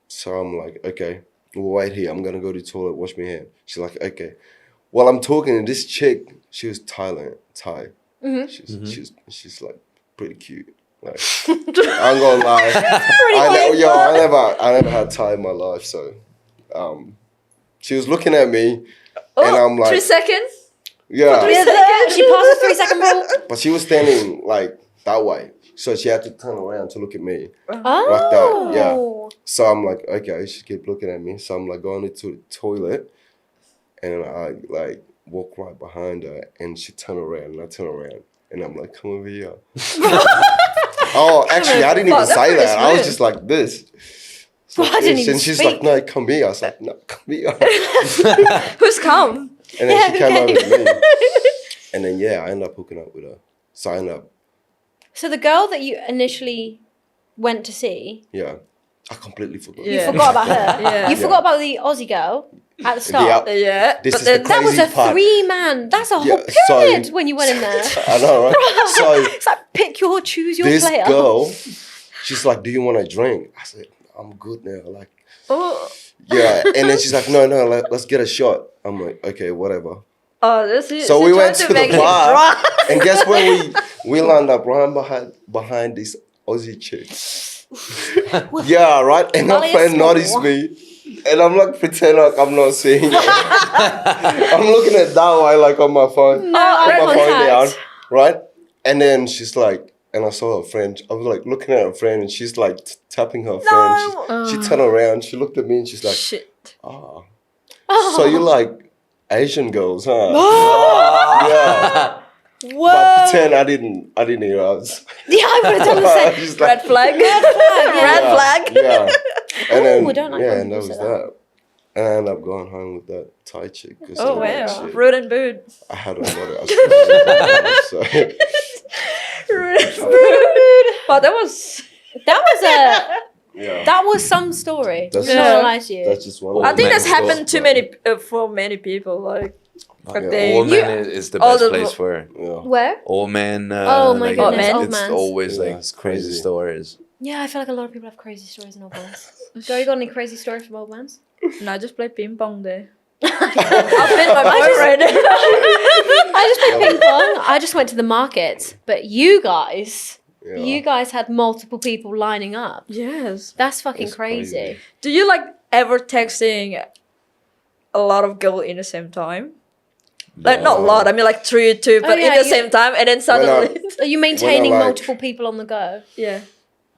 So I'm like, okay, we'll wait here. I'm going to go to the toilet, wash my hand. She's like, okay. While I'm talking to this chick, she was Thai. She's like pretty cute. Like, I'm gonna lie. I never had Thai in my life, so she was looking at me, and I'm like, 3 seconds. yeah. She passed the 3-second rule. But she was standing like that way, so she had to turn around to look at me. Oh. Like that, yeah. So I'm like, okay, she kept looking at me. So I'm like going into the toilet, and I like walk right behind her, and she turned around, and I turn around, and I'm like, come over here. Oh, actually, I didn't even That's say pretty that. I was smooth. just like this. Well, I didn't even and she's speak. like, no, come here. I was like, no, come here. Who's come? And then she came okay. over to me. And then, I ended up hooking up with her. So I ended up, So the girl that you initially went to see, I completely forgot. you Yeah. forgot about her. Yeah. You forgot about the Aussie girl at the start. Yeah. Yeah. This but is the then That was crazy a part. 3-man. That's a whole Yeah, so- pyramid when you went in there. I know, right? So It's like choose your this player. girl, she's like, do you want a drink? I said, I'm good now. Like, oh, and then she's like, no, let's get a shot. I'm like, okay, whatever. this is. So she we tried went to make the it bar, drunk. and guess where we lined up right behind this Aussie chick. Yeah, right. And Bali her is friend small. noticed me, and I'm like pretending like I'm not seeing it. I'm looking at that way, like on my phone, No put eye my phone down, contact. right? And then she's like, and I saw her friend. I was like looking at her friend, and she's like tapping her friend. She turned around, she looked at me, and she's like, Shit. oh. So you like Asian girls, huh? Yeah. Whoa. But pretend I didn't hear us. Yeah, I would have done the same. She's Red like, flag. Yeah. Red flag. Yeah. And then, I don't like when and that people was say that. And I ended up going home with that Thai chick. 'cause Oh I'm like, wow. shit, Rude and booed. I had a lot of Australian so Wow, that was. yeah. That was some story. That's I'm not just- gonna lie to you. That's just one. I think that's many happened stories, for many people. Like Yeah. they. Old man is the all best the- place for Yeah. Where? old man. Oh my goodness, it's, old it's mans. always Yeah, like it's crazy crazy. stories. Yeah, I feel like a lot of people have crazy stories in old mans. Joe, you got any crazy stories from old mans? No, I just play ping pong there. I've been my boyfriend. I just played ping pong. I just went to the market. But you guys, Yeah. had multiple people lining up. Yes. That's fucking It's crazy. crazy. Do you like ever texting a lot of girls in the same time? Like not a lot. I mean like 3 or 2, but yeah, in the you- same time, and then suddenly. Are you maintaining like- multiple people on the go? Yeah.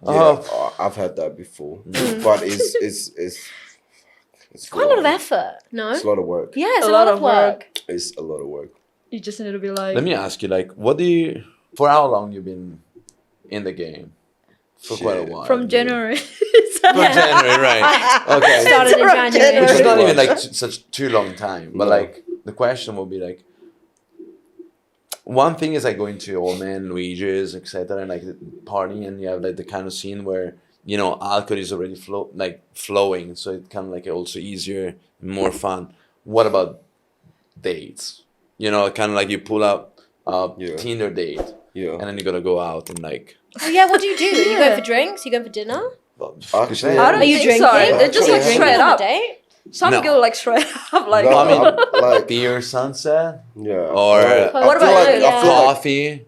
Yeah, I've had that before, but it's Quite a lot of effort, no? It's a lot of work. Yeah, it's a lot of work. It's a lot of work. You just need to be like. Let me ask you, like, what do you? For how long you been in the game? For quite a Shit. while. From January. For January, right? Okay. Started in January. Which is not Pretty even like much. such too long time, but No. like the question will be like, one thing is like going to old man Luigi's, etc., and like partying, and you have like the kind of scene where alcohol is already flowing, so it kind of like also easier, more fun. What about dates? Kind of like you pull up a Yeah. Tinder date, Yeah. and then you gotta go out and like. Oh yeah, what do you do? Are you going for drinks? Are you going for dinner? Actually, I don't Are you think drinking? so. They're just Yeah. like Drinking straight on a up. date? Some No. go like straight up, like. No, I mean, like beer sunset yeah. or What about you? I feel like coffee.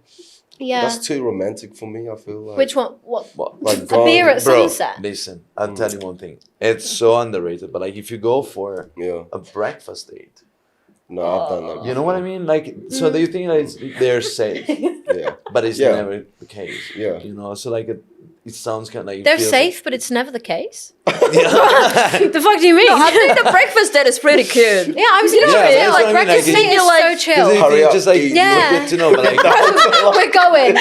Yeah. that's too romantic for me. I feel like Which one? What? What? Like A beer at Bro, sunset. listen, I'll tell you one thing. It's so underrated, but like if you go for Yeah. a breakfast date, No, I've done that. you know what I mean? Like, so do you think that they're safe, Yeah. but it's Yeah. never the case. Yeah. So like it sounds kind of like They're feels safe, but it's never the case. Yeah. The fuck do you mean? I think the breakfast date is pretty cute. Yeah, I was gonna Yeah, say that's like what I mean, breakfast like, date is like- so Because chill. if Hurry you up, just like eat. Yeah. get to know, but like We're going.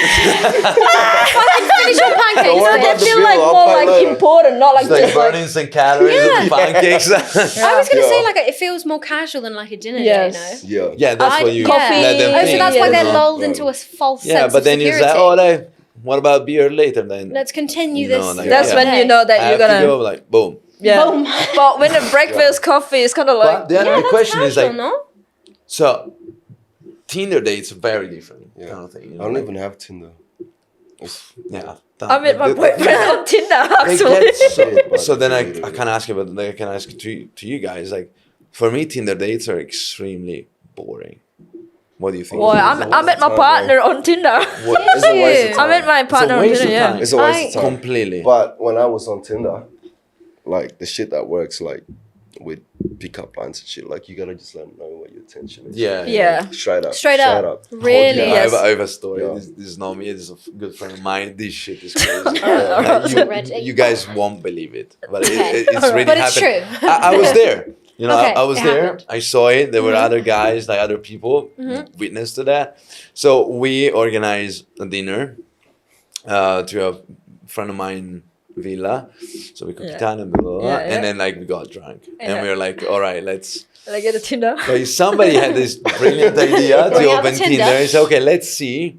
Fucking finish your pancakes. Don't worry then. about They the feel bill, like I'll more pay like later. important, not like it's like just like. burning some calories of the pancakes. I was gonna Yeah. say like it feels more casual than like a dinner Yes. date, you know? Yeah. Yeah, that's what you Coffee. let them Oh, think. so that's why you they're know? lulled into a false Yeah, sense but of then you security. say, oh, what about beer later then? Let's continue No, this. like, That's yeah. when you know that I you're have to gonna. go like boom. Yeah. Boom. But when the breakfast coffee is kind of like. But the other That's question is casual, like, no? so Tinder dates are very different Yeah. kind of thing. I don't even have Tinder. Yeah. I met my boyfriend on Tinder They actually. get Shit, so then I but- can ask you, but like, I can ask to you guys. Like, for me, Tinder dates are extremely boring. What do you think? Boy, I met my partner on Tinder. What- It's a waste of I time. met my it's partner a on waste Tinder. of Yeah. time. It's a waste of time. Completely. But when I was on Tinder, like the shit that works, like with pickup lines and shit, like you gotta just let them know what your intention is. Yeah. Yeah. Straight up. Straight up. Hold Really? your- Yeah, Yes. I have a story. Yeah. This is not me. This is a good friend of mine. This shit is crazy. Get ready. you guys won't believe it, but Okay. it's really But it's happened. true. I was there. Okay, I was it there. happened. I saw it. There were other guys, like other people, witness to that. So we organized a dinner to a friend of mine villa. So we cooked Yeah. Italian, blah, blah, blah, Yeah, yeah. and then like we got drunk, Yeah. and we were like, all right, let's. Like get a Tinder. Like somebody had this brilliant idea to Bring out the open Tinder. Tinder. He said, okay, let's see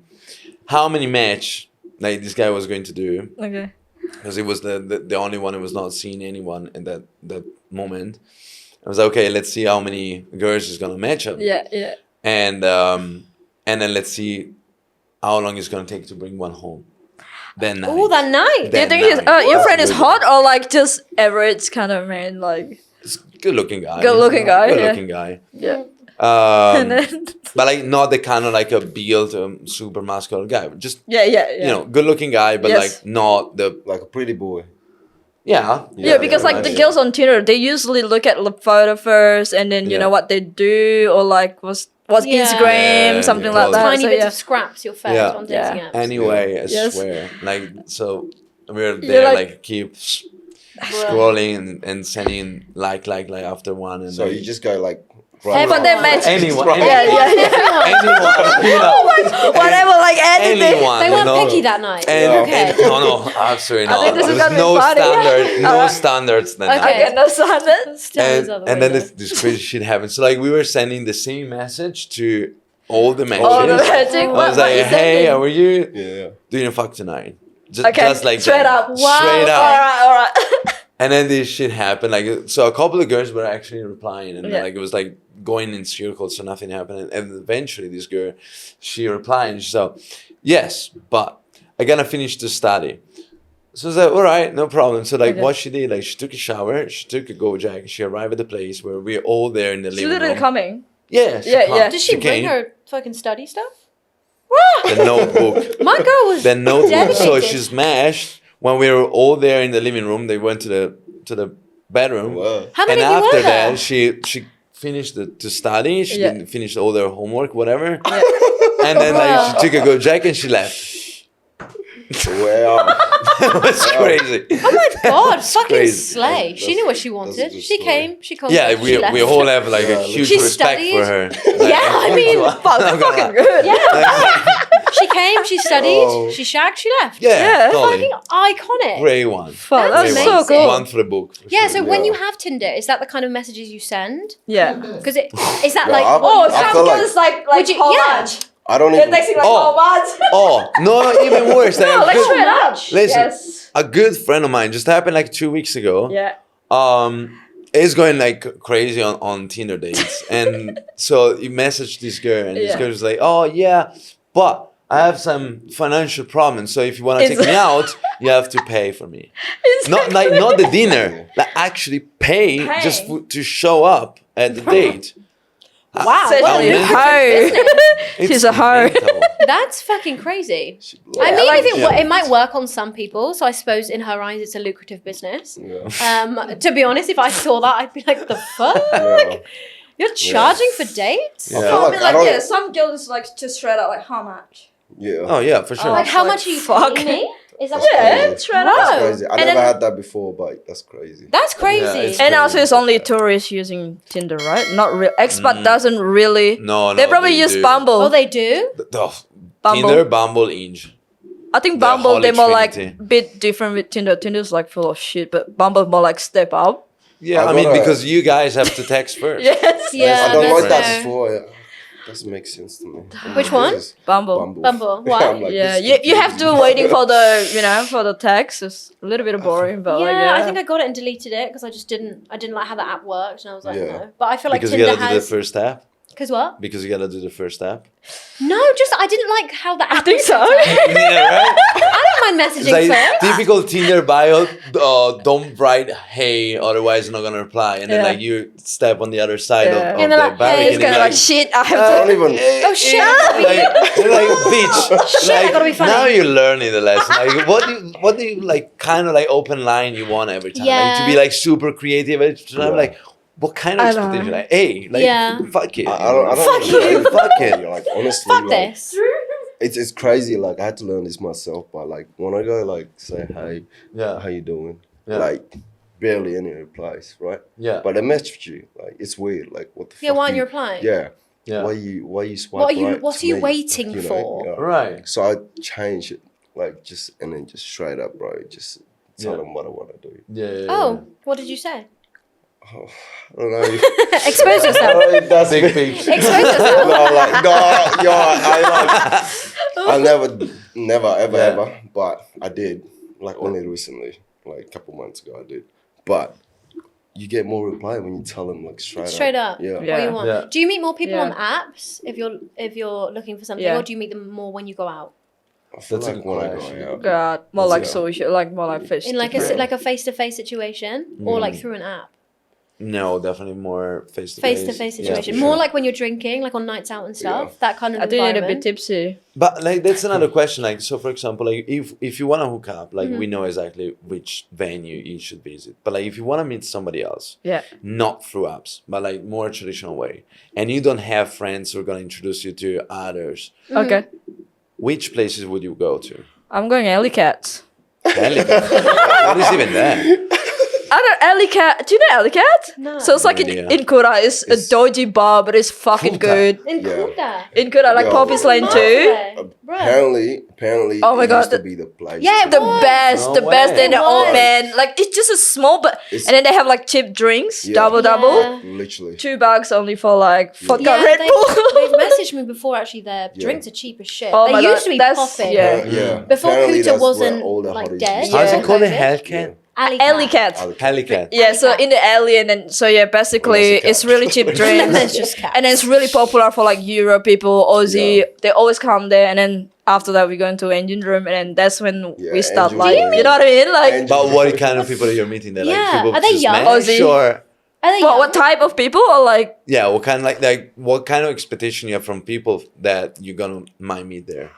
how many match like this guy was going to do, Okay. because he was the only one who was not seeing anyone in that moment. I was like, okay, let's see how many girls he's gonna match up, Yeah, yeah. and then let's see how long it's gonna take to bring one home. Then night. Oh, that night. Do you That think his, night. your friend is hot or like just average kind of man? Like, Good looking guy. Good looking guy, Good yeah. looking guy. yeah. Um, And then, but like not the kind of like a built super muscular guy. Just yeah. good looking guy, but Yes. like not the Like a pretty boy. yeah. Yeah, because like the girls on Tinder, they usually look at the photo first, and then you Yeah. know what they do, or like what's Yeah. Instagram, Yeah, something yeah, like that. Tiny So, bits yeah. of scraps you're fed Yeah. on dating Yeah. apps. Anyway, I Yes. swear, like so we're You're there, like- like keep scrolling and sending like after one, and So then you just go like. Hey, But then match anyone, Yeah, yeah. anyone, whatever, like anything. anyone, They you weren't know? picky that night. And, Okay. and no, absolutely not. think this is There's gonna be no funny. standard, no Alright. standards than Okay. that. Okay, no standard. And then this crazy shit happened. So like we were sending the same message to all the matches. Oh, the magic. I What, was what like, is hey, that? how are you? Yeah. Do you fuck tonight? Okay, Just like straight that. up. Wow. Straight up. All right. And then this shit happened. Like, so a couple of girls were actually replying, and Yeah. like it was like going in circles, so nothing happened. And eventually, this girl, she replied, and she said, "Yes, but I gotta finish the study." So I was like, "All right, no problem." So like, Okay. what she did, like, she took a shower, she took a go jack, she arrived at the place where we're all there in the She's living literally room. coming. Yeah, Yeah, yeah. Did she bring came. her fucking study stuff? The notebook. My girl was The notebook. So dedicated. she smashed. When we were all there in the living room, they went to the bedroom. Wow. How many And of you after were there? that, she finished to study. She Yeah. didn't finish all their homework, whatever. And then like she took a go jack and she left. Wow. It was crazy. Oh my god, fucking crazy. slay. That's- she knew what she that's a wanted. good She story. came, she called Yeah, she left. we all have like a Yeah, huge She respect studied. for her. Yeah, I mean, Fuck, fucking good. Yeah. She came, she studied, Oh. she shagged, she left. Yeah, totally. Iconic. Great one. Fuck, That's that's so amazing. cool. One for the book. For Yeah, sure. so when Yeah. you have Tinder, is that the kind of messages you send? Yeah. Because is that Yeah, like I- Oh, I some feel like- girls like Would you- how yeah. much? I don't They're even. texting like Oh. how much? Oh no, even worse. Like, No, a like good- straight up. Listen, Yes. a good friend of mine just happened like 2 weeks ago. Yeah. Is going like crazy on Tinder dates, and so he messaged this girl, and this Yeah. girl was like, "Oh yeah, but I have some financial problems, so if you want to take It's- me out, you have to pay for me. Not the dinner, like actually pay just to show up at the date. wow, what Essentially, a a hoe. It's She's a hoe. mental. that's fucking crazy. Yeah, I mean, like- if Yeah. it might work on some people, so I suppose in her eyes it's a lucrative business. Yeah. To be honest, if I saw that, I'd be like, the fuck? Yeah. You're charging for dates? Yeah. I feel I like mean, I like, don't. yeah, some girls like just straight out like how much? Yeah. Oh yeah, for sure. Like, how like, much are you fuck. paying me? Is that Yeah, what straight Wow. That's up. crazy. I And never then- had that before, but that's crazy. That's crazy. Yeah, it's- And also, it's crazy. only tourists using Tinder, right? Not real. Expat doesn't really. No, They probably use do. Bumble. oh, they do? Bumble. Tinder, Bumble, Inge. I think the Bumble Holy they're more like Trinity. bit different with Tinder. Tinder's like full of shit, but Bumble more like step up. Yeah, I I mean gotta- because you guys have to text first. Yes. Yeah, I don't that's like that fair. before. Yeah. Doesn't make sense to me. Which one? This is Bumble. Bumble. Why? I'm like, Yeah, this is you have to confusing. waiting for the for the text. It's a little bit boring, but Yeah, like yeah. I think I got it and deleted it because I didn't like how the app worked, and I was like, Yeah. no. But I feel like Because you Tinder gotta do the has. first step. Because what? Because you gotta do the first step. No, just I didn't like how the app. I think was so. set up. Yeah, right? I don't mind It's messaging like first. typical Tinder bio. Don't write hey, otherwise I'm not gonna reply. And then Yeah. like you step on the other side Yeah. of And the they're like, barrier. hey, It's and kind you're of like shit. I have I to. don't even. Oh shit! like bitch. Shit, I gotta be funny. Now you're learning the lesson. Like, what do you like? Kind of like open line you want every time. Like, to be Yeah. like super creative. Every time. Yeah. Like, what kind of I know. expectation? Like, hey, like, Yeah. fuck it. I don't Fuck even you. like, Fuck it. Like honestly, Fuck like, this. it's crazy. Like I had to learn this myself. But like when I go like say hey, Yeah. how you doing? Yeah. Like barely any replies, right? Yeah. But I messaged you. Like it's weird. Like what the Yeah, fuck? why aren't you you replying? Yeah. Yeah. Why you swipe What are you- right what to are you me? waiting You know, for? yeah. Right. So I changed it, like and then just straight up, bro. Just tell Yeah. them what I want to do. Yeah. Oh, what did you say? Oh, I don't know. Expose yourself. That's Big me. peach. Expose yourself. No, like no, yo, I never, ever, Yeah. ever. But I did, like only recently, like a couple months ago, I did. But you get more reply when you tell them like straight up. Yeah. What you want? Yeah. Do you meet more people Yeah. on apps if you're looking for something, Yeah. or do you meet them more when you go out? I feel That's a like good when I question. go out. God, more like Yeah. social, like more like face. In like to face. like a face-to-face situation, or like through an app? No, definitely more face to face. Face-to-face Yeah, situation. for More sure. like when you're drinking, like on nights out and stuff. Yeah. That kind of I think you're a bit environment. tipsy. But like that's another question. Like so, for example, like if you want to hook up, like we know exactly which venue you should visit. But like if you want to meet somebody else, Yeah. not through apps, but like more traditional way, and you don't have friends who are gonna introduce you to others, Okay. which places would you go to? I'm going Alley Cats. What is even that? I don't Alley Cat. Do you know Alley Cat? No. So it's like No in idea. Kura. It's a dodgy bar, but it's fucking Kuta. good. In Yeah. Kuta. In Kura, like Yo. Poppy's Lane too. Right. Apparently, Oh my it God, used to the- be the place. Yeah, to it The go. was. best, No the best. way. Then the It old was. man, like it's just a small, but It's- and then they have like cheap drinks, Yeah. double. Yeah. Literally. $2 only for like vodka Yeah, Red Bull. they've messaged me before. Actually, their Yeah. drinks are cheap as shit. Oh they my used God, to be that's- popping. yeah. Yeah. Before Apparently Kuta that's where wasn't, all the like, hotties dead. used to How's Yeah. it called? A COVID. Hellcat? Alley Alley Cat. Cat. Hellcat. Yeah, so Cat. in the alley, and then so yeah, basically Unless a it's cat. really cheap And drinks, there's just cats. and then it's really popular for like Euro people, Aussie. Yeah. They always come there, and then after that we go into engine room, and then that's when Yeah, we start engine like, room. you know what I mean? Like, Engine But what kind of people are you meeting there? Like Yeah. people Are they just young? met? Aussie. Sure. Are they what young? type of people or like? Yeah, what kind like what kind of expectation you have from people that you're gonna might meet there?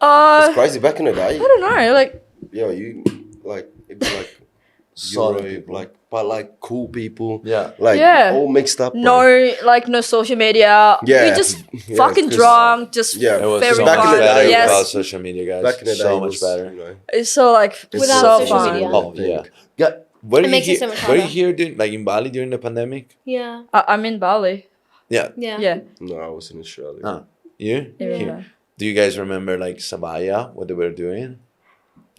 It's crazy. Back in the day, I don't know, like yo, you like it'd be like Solid Euro, people. like but like cool people. Yeah. Like Yeah. all mixed up. bro. no, like no social media. Yeah. we just Yeah, fucking 'cause, drunk, just yeah, It was very so back in much the day, better Yes. without social media, guys. Back in the day, so it much was, better. You know, It's so like it's Without so social fun. media. Oh yeah. Yeah. Were It you makes it here? so much Were you harder. here during like in Bali during the pandemic? Yeah. I'm in Bali. Yeah. Yeah. Yeah. no, I was in Australia. Oh, you? Yeah. Here. Do you guys remember like Sabaya, what they were doing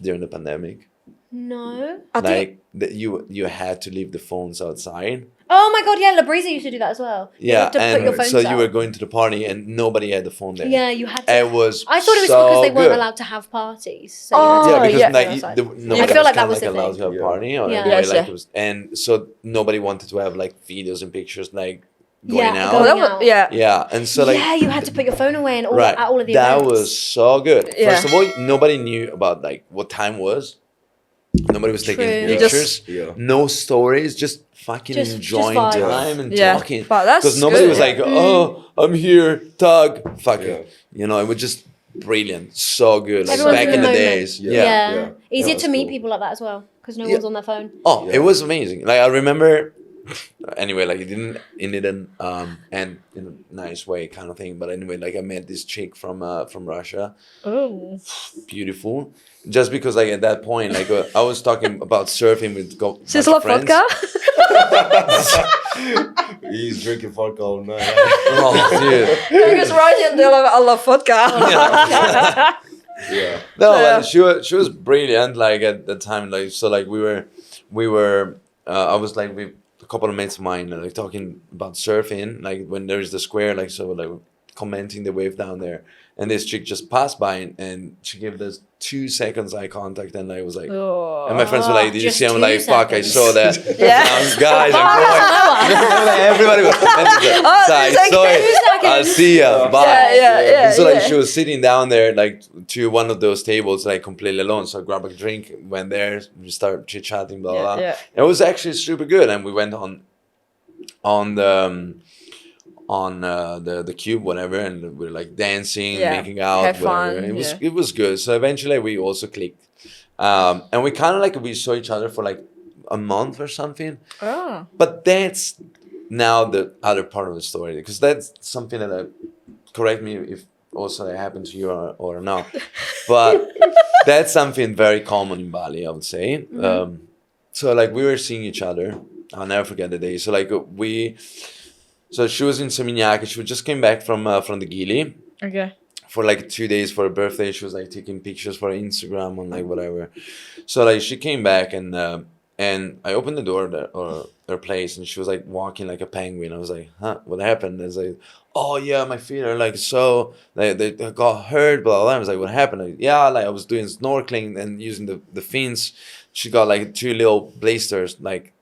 during the pandemic? No. Like that you had to leave the phones outside. Oh my god, yeah, Labriza used to do that as well. You Yeah, had to put your and phones so you out. were going to the party and nobody had the phone there. Yeah, you had to. It was I thought it was so because they weren't good. allowed to have parties. So you had to Yeah, Oh, because yeah. like, outside. nobody I feel like that kinda was the allowed thing. to have a party or Yeah. anyway, Yes, like yeah. it was, and so nobody wanted to have like videos and pictures like going Yeah, out. going That was, out. yeah. Yeah, and so like yeah, you had to put your phone away and all right, at all of the that events. was so good. Yeah. First of all, nobody knew about like what time was. Nobody was taking True. You pictures. Yeah. No stories, just fucking Just enjoying vibes. time and Yeah. talking. Wow, that's Because nobody good. was like, "Oh, I'm here, tug, fuck Yeah. it." You know, it was just brilliant, so good. Like Everyone's back in in the the moment. days, Yeah. Yeah. Yeah. Easier That to was meet cool. people like that as well because no Yeah. one's on their phone. Oh, Yeah. it was amazing. Like I remember. Anyway, like it didn't end in a nice way, kind of thing. But anyway, like I met this chick from Russia, Oh. beautiful. Just because like at that point, like I was talking about surfing with She's bunch of love friends. vodka? He's drinking vodka all night. Oh, dude. Because right in there, I love vodka. Yeah. No, Yeah. but she was brilliant. Like at the time, like so, like we were. I was like with a couple of mates of mine, like talking about surfing. Like when there is the square, like so, like commenting the wave down there, and this chick just passed by and she gave us 2 seconds eye contact, and I was like, Oh. and my friends were like, "Did you Just see?" I'm 2 like, "Fuck, I seconds. saw that." Yeah. Guys, I'm going. Everybody was commenting. Oh, So I it's like saw it. 2 seconds. I'll see ya. Bye. Yeah, And so like yeah. she was sitting down there like to one of those tables like completely alone. So I grabbed a drink, went there, we started chit chatting, blah blah. Yeah, It was actually super good, and we went on the cube, whatever, and we were like dancing, Yeah, making out, have whatever. fun, It was good. So eventually we also clicked, and we kind of like we saw each other for like a month or something. Oh. But that's now the other part of the story, because that's something that correct me if also it happened to you or not. But that's something very common in Bali, I would say. So like we were seeing each other. I'll never forget the day. So like so she was in Seminyak. She just came back from the Gili Okay. for like 2 days for her birthday. She was like taking pictures for Instagram and like whatever. So like she came back and I opened the door or her place and she was like walking like a penguin. I was like, huh, what happened? I was like, oh yeah, my feet are like so like they got hurt, blah blah. I was like, what happened? Like, yeah, like I was doing snorkeling and using the fins. She got like 2 little blisters, like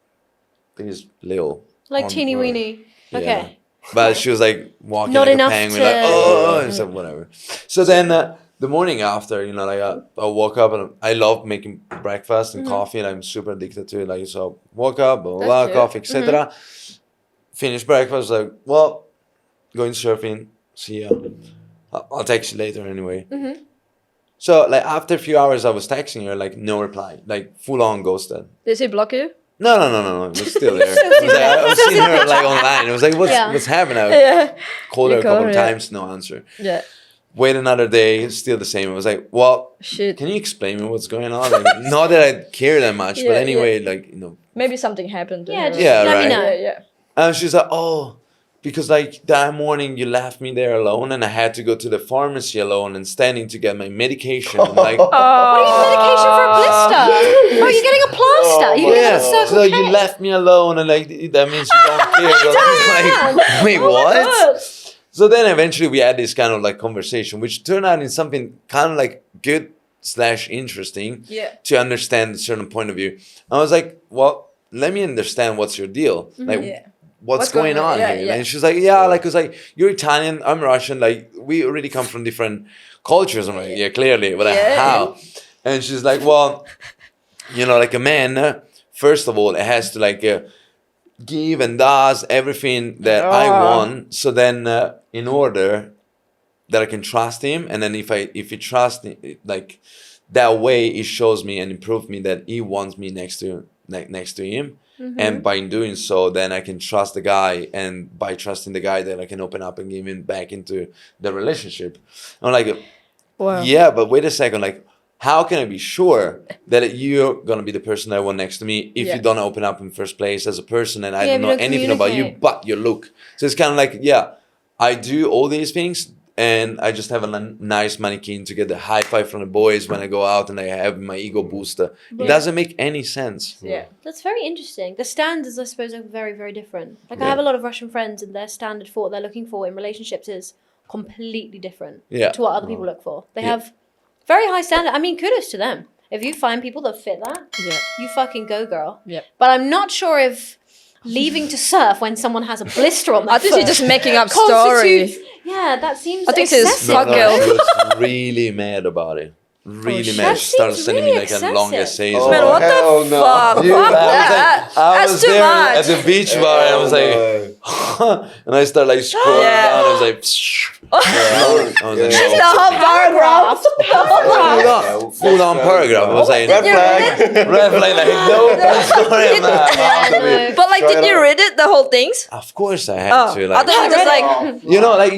these little Like on teeny her. weeny. Yeah. Okay. But she was like walking Not like enough a penguin, to- like oh, and so whatever. So then the morning after, you know, like I woke up and I love making breakfast and coffee, and I'm super addicted to it. Like so, woke up, blah blah, blah That's coffee, etc. Finished breakfast, like well, going surfing. See ya. I'll text you later anyway. So like after a few hours, I was texting her, like no reply, like full on ghosted. Did she block you? No, it was still there. I was seeing her like online. It was like, what's happening? I Yeah. called her a You call couple her, of yeah. times, no answer. Yeah. Wait another day, still the same. I was like, well, Shit. can you explain me what's going on? Like, not that I care that much, but Yeah, anyway, like, you know. Maybe something happened to Yeah, her. just Yeah, let right. me know. Yeah. And she's like, oh, because like that morning you left me there alone and I had to go to the pharmacy alone and standing to get my medication. I'm like, What are you medication for a blister? Oh, you're getting a plaster. You're yeah, getting a so Circle you K. left me alone and like that means you don't care. I was like, wait, what? So then eventually we had this kind of like conversation, which turned out in something kind of like good / interesting Yeah. to understand a certain point of view. I was like, well, let me understand what's your deal. Like, Yeah. what's going on Yeah, here? yeah. And she's like, yeah, like, cause like, you're Italian, I'm Russian. Like, we already come from different cultures. I'm like, yeah, clearly, but Yeah. how? And she's like, well, you know, like a man, first of all, it has to like give and does everything that I want. So then, in order that I can trust him, and then if he trusts me, like that way, it shows me and improves me that he wants me next to him. And by doing so, then I can trust the guy, and by trusting the guy, then I can open up and give him back into the relationship. I'm like, Wow. yeah, but wait a second, like, how can I be sure that you're gonna be the person I want next to me if Yeah. you don't open up in first place as a person and I Yeah, don't we know don't anything about you communicate. but your look? So it's kind of like, yeah, I do all these things and I just have a nice mannequin to get the high five from the boys when I go out, and I have my ego booster. It doesn't make any sense. Yeah. That's very interesting. The standards, I suppose, are very, very different. Like I have a lot of Russian friends, and their standard for what they're looking for in relationships is completely different to what other people look for. They have very high standard. I mean, kudos to them. If you find people that fit that, you fucking go, girl. Yeah. But I'm not sure if leaving to surf when someone has a blister on their I think she's foot just making up constitutes- story. Yeah, that seems I think she's excessive. fuck girl. She was really mad about it. Really mad. That She started seems sending really me like a long excessive. essays. Oh, Man, what hell the no. fuck? Dude, Fuck I was that. like, I That's was too there much. at the beach bar, and I was like, and I started like scrolling Yeah. down. I was like, I was like, It's no. the whole paragraph. Full on paragraph. I was like, Red flag. red flag, like, no, sorry, I'm not. Yeah, no. But like, did you read it, the whole things? Of course I had Oh, to. I Like, thought you just like, you know, like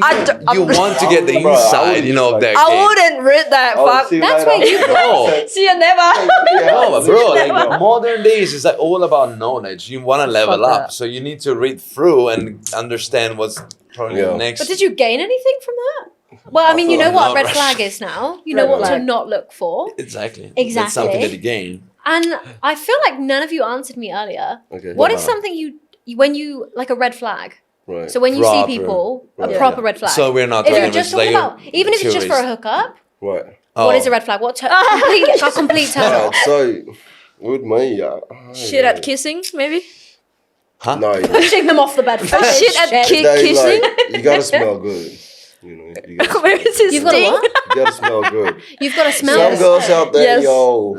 you want to get the Bro, I inside, wouldn't you know, of like- their I game. wouldn't read that. Fuck. That's why you- No. See you never. No, but bro, like modern days is like all about knowledge. You want to level Fuck up, that. so you need to read through and understand what's probably Yeah. next. But did you gain anything from that? Well, I mean, you know I'm what not red Russian. flag is now. You know Red what to flag. not look for. Exactly. Exactly. That's something that you gain. And I feel like none of you answered me earlier. Okay. What is something you when you like a red flag? Right. So when you Proper. see people, a Right. proper red flag. So we're not if talking you're about just just like talking about, even if it's just for a hookup, Right. what is a red flag? What a complete turn Alright, off? so with me, Shit at kissing, maybe? Huh? No, Pushing them off the bed. Shit at they, kissing? like, you gotta smell good. You know, you gotta, Maybe it's his You've got to thing. what? you gotta smell good. You've got to smell. Some it. girls out there, Yes. yo,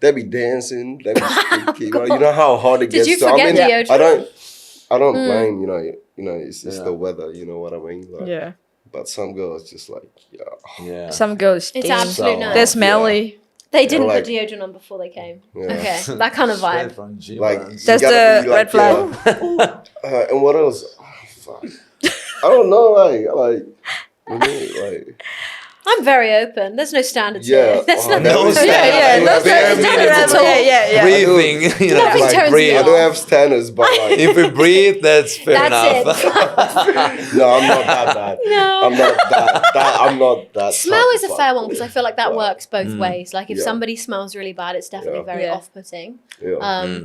they be dancing, they be speaking. You know how hard it Did gets. you So, forget I mean, deodorant? I don't blame. You know, it's Yeah. the weather. You know what I mean? Like, Yeah. But some girls just like, yeah. Yeah. Some girls It's stink. absolute So- no. They're smelly. They didn't like- put deodorant on before they came. Yeah. Okay, that kind of vibe. Like That's you gotta the be, red flag. yeah. And what else? Oh, fuck. I don't know. Like, with me, like, I'm very open. There's no standards yeah. here. There's Oh, nothing. No that was- standards. Yeah, yeah. That's Bare the minimum. yeah. Breathing, you know, Nothing like turns me breathe. I off. don't have standards, but like, If we breathe, that's fair That's enough. no, I'm not that bad. No. I'm not that. I'm not that. Smell type is a of fair fuck. one because I feel like that works both ways. Like if Yeah. somebody smells really bad, it's definitely Yeah. very Yeah. off-putting. Yeah.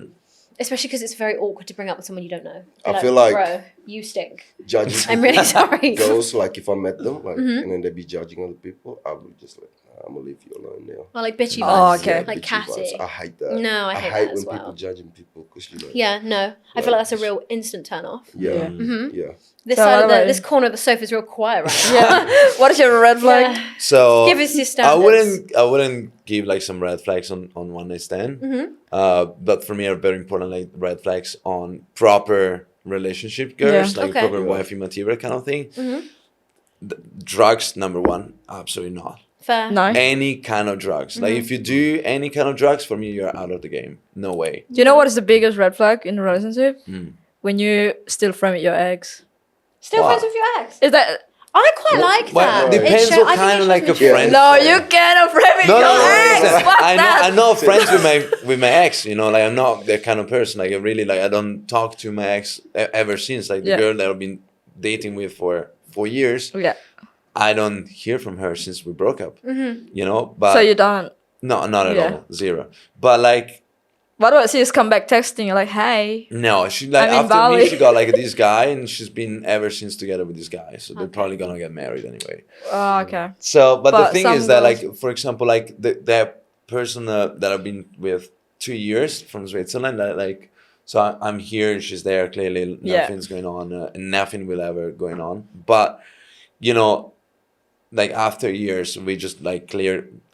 Especially because it's very awkward to bring up with someone you don't know. I You're feel like- bro, you stink. Judging I'm really sorry. girls, like if I met them, like, Mm-hmm. and then they be judging other people, I would just like, nah, I'm gonna leave you alone now. Well, like bitchy Oh, vibes. okay. Like bitchy catty. vibes. I hate that. No, I hate that when as well. people judging people because you know. Yeah, no. I feel like that's a real instant turn off. Yeah. Yeah. Yeah. This So side of what about this you? corner of the sofa is real quiet right now. Yeah. What is your red flag? Yeah. So Give us your I standards. wouldn't give like some red flags on one night stand. But for me are very important like red flags on proper relationship girls, Yeah. like Okay. proper Yeah. wifey material kind of thing. Drugs number one, absolutely not. Fair. No. Any kind of drugs. Like if you do any kind of drugs, for me you're out of the game. No way. Do you know what is the biggest red flag in a relationship? Hmm. When you still friend with your ex. Still Wow. friends with your ex? Is that I quite like Well, that. it depends show- what I think kind it of like a shows maturity. friend. no? You cannot friend with No, your no, no, ex. listen, Fuck I know that. I'm not friends with my ex, you know, like I'm not that kind of person. Like I really like I don't talk to my ex ever since. Like the Yeah. girl that I've been dating with for 4 years. Yeah. I don't hear from her since we broke up. You know, but So you don't. no, not at Yeah. all, zero. But like, What about she just come back texting you like, hey? no, she like I'm in after Bali. me, she got like this guy, and she's been ever since together with this guy. So they're probably gonna get married anyway. Oh, okay. So, but the But thing some is that, girls- like, for example, like that person that I've been with 2 years from Switzerland, like, so I'm here and she's there. Clearly, Yeah. nothing's going on, and nothing will ever going on. But you know, like after years, we just like